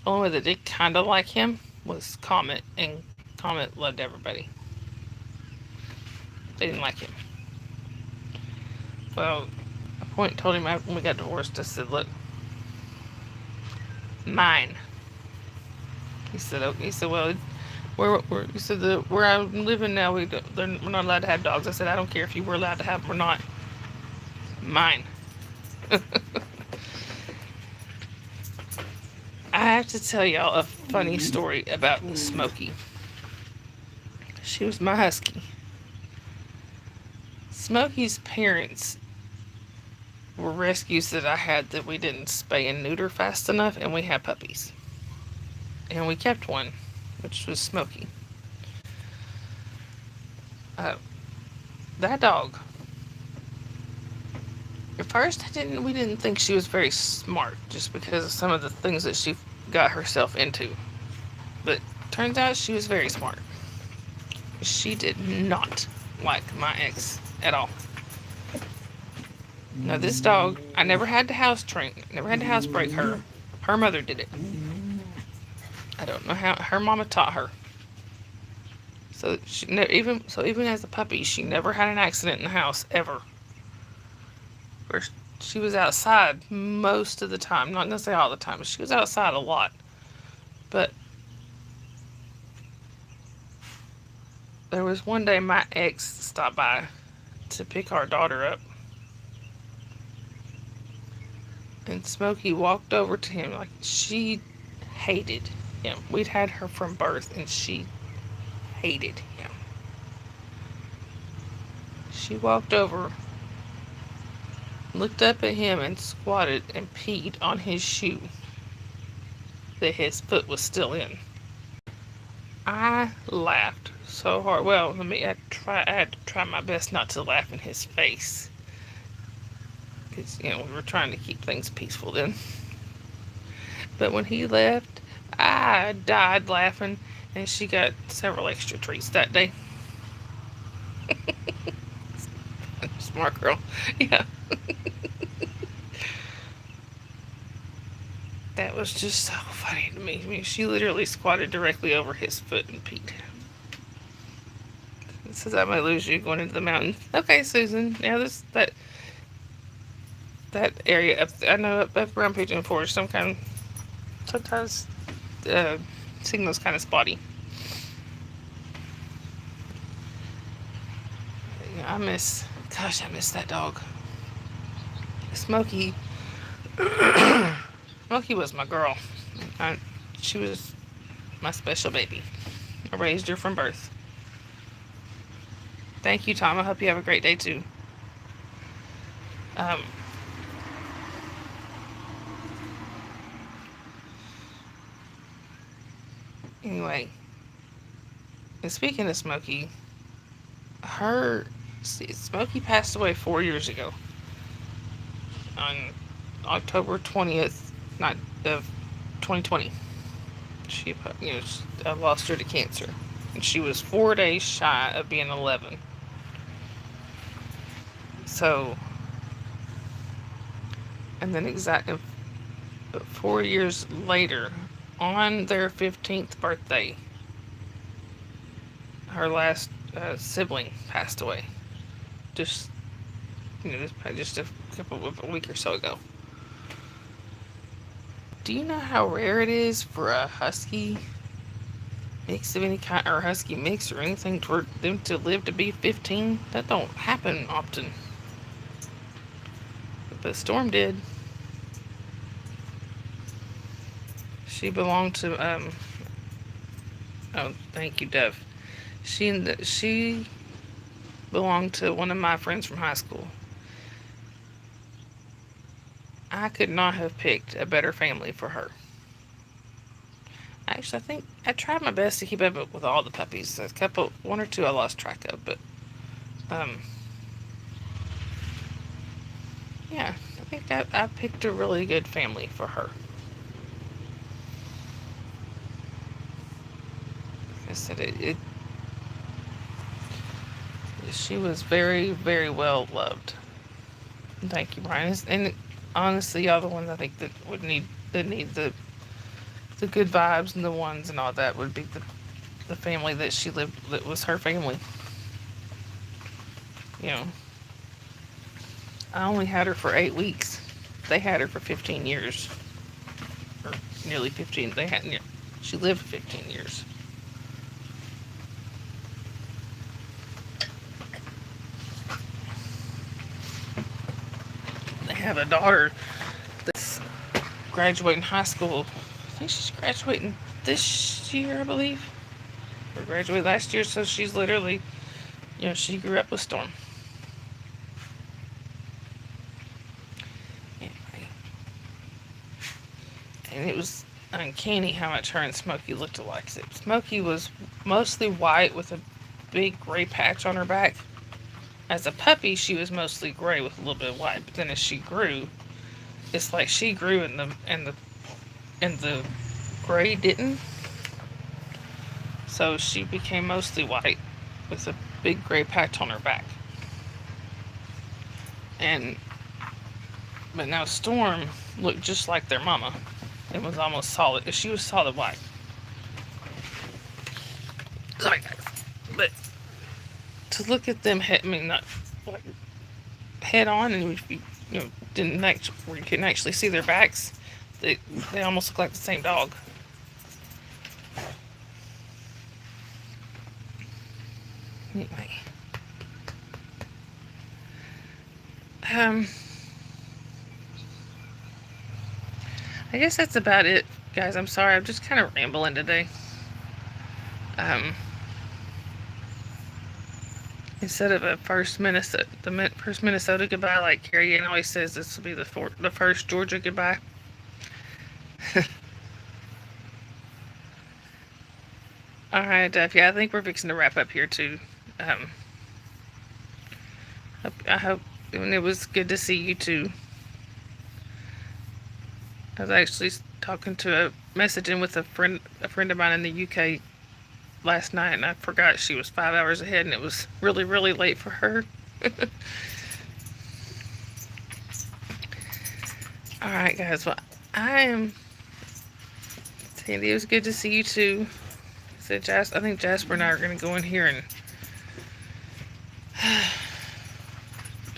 only one that did kind of like him was Comet, and Comet loved everybody. They didn't like him. Well, I told him when we got divorced, I said, "Look, mine." He said, "Okay." He said, "Well, he said, where I'm living now, we're not allowed to have dogs." I said, "I don't care if you were allowed to have them or not. Mine." I have to tell y'all a funny story about Smokey. She was my husky. Smokey's parents were rescues that I had that we didn't spay and neuter fast enough, and we had puppies. And we kept one, which was Smokey. That dog. At first, we didn't think she was very smart, just because of some of the things that she got herself into. But turns out she was very smart. She did not like my ex at all. Now this dog, I never had to housebreak her. Her mother did it. I don't know how her mama taught her. So even as a puppy, she never had an accident in the house ever. Where she was outside most of the time, not gonna say all the time, but she was outside a lot. But there was one day my ex stopped by to pick our daughter up. And Smokey walked over to him like she hated him. We'd had her from birth and she hated him. She walked over, looked up at him, and squatted and peed on his shoe that his foot was still in. I laughed so hard. Well, I had to try my best not to laugh in his face. Because, we were trying to keep things peaceful then. But when he left, I died laughing, and she got several extra treats that day. Smart girl. Yeah. That was just so funny to me. I mean, she literally squatted directly over his foot and peed. It says I might lose you going into the mountains. Okay, Susan. Yeah, that area up, I know up around Pigeon Forge, sometimes uh, signal's kind of spotty. Yeah, I miss that dog. Smokey. Smokey was my girl. She was my special baby. I raised her from birth. Thank you, Tom. I hope you have a great day too. Um, anyway, and speaking of Smokey, Smokey passed away 4 years ago on October 20th, not of 2020. She, I lost her to cancer, and she was 4 days shy of being 11. So, and then exactly 4 years later, on their 15th birthday, her last sibling passed away. Just just a week or so ago. Do you know how rare it is for a husky mix of any kind, or a husky mix or anything, for them to live to be 15? That don't happen often. But Storm did. She belonged to oh, thank you, Dev. She belonged to one of my friends from high school. I could not have picked a better family for her. Actually, I think I tried my best to keep up with all the puppies. One or two I lost track of, but yeah, I think I picked a really good family for her. Like I said, she was very, very well loved. Thank you, Brian. And honestly, y'all the ones I think that need the good vibes, and the ones and all that would be the family that she lived, that was her family. You know, I only had her for 8 weeks. They had her for 15 years, or nearly 15. She lived 15 years. They have a daughter that's graduating high school. I think she's graduating this year, I believe, or graduated last year. So she's literally, she grew up with Storm. Anyway, and it was uncanny how much her and Smokey looked alike. Smokey was mostly white with a big gray patch on her back. As a puppy, she was mostly gray with a little bit of white. But then as she grew, it's like she grew and the gray didn't. So she became mostly white with a big gray patch on her back. But now Storm looked just like their mama. It was almost solid. She was solid white. Sorry, guys. But to look at them, not like head on, and if you didn't where you couldn't actually see their backs, they almost look like the same dog. Anyway, I guess that's about it, guys. I'm sorry. I'm just kind of rambling today. Instead of a first Minnesota goodbye, like Carrie Ann always says, this will be the first Georgia goodbye. All right, yeah, I think we're fixing to wrap up here too. I hope, and it was good to see you too. I was actually messaging with a friend of mine in the UK last night, and I forgot she was 5 hours ahead, and it was really, really late for her. All right, guys. Well, Sandy, it was good to see you too. I think Jasper and I are going to go in here and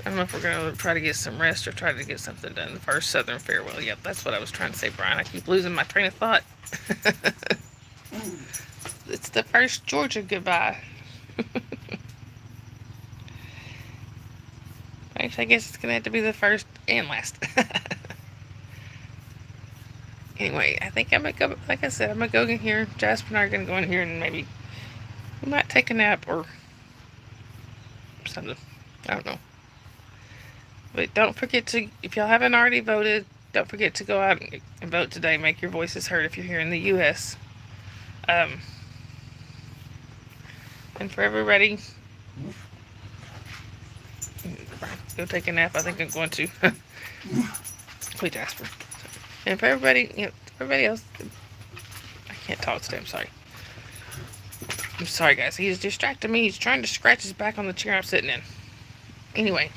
I don't know if we're going to try to get some rest or try to get something done. The first Southern farewell. Yep, that's what I was trying to say, Brian. I keep losing my train of thought. It's the first Georgia goodbye. Actually, I guess it's going to have to be the first and last. Anyway, I think I'm going to go, like I said, I'm going to go in here. Jasper and I are going to go in here and maybe we might take a nap or something. I don't know. But don't forget to, if y'all haven't already voted, don't forget to go out and vote today. Make your voices heard if you're here in the U.S. And for everybody, go take a nap. I think I'm going to. Wait, Jasper. And for everybody, everybody else, I can't talk today. I'm sorry. I'm sorry, guys. He's distracting me. He's trying to scratch his back on the chair I'm sitting in. Anyway,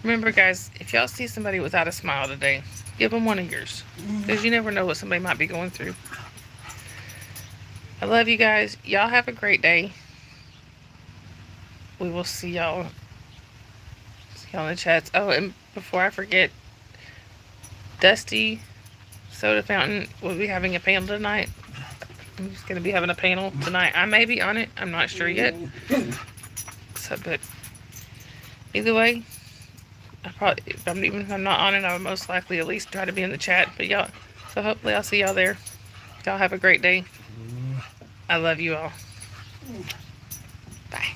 remember, guys, if y'all see somebody without a smile today, give them one of yours, because you never know what somebody might be going through. I love you guys. Y'all have a great day. We will see y'all in the chats. Oh, and before I forget, Dusty Soda Fountain will be having a panel tonight. I'm just going to be having a panel tonight. I may be on it. I'm not sure yet. So, but either way, even if I'm not on it, I would most likely at least try to be in the chat. But y'all, so hopefully I'll see y'all there. Y'all have a great day. I love you all. Bye.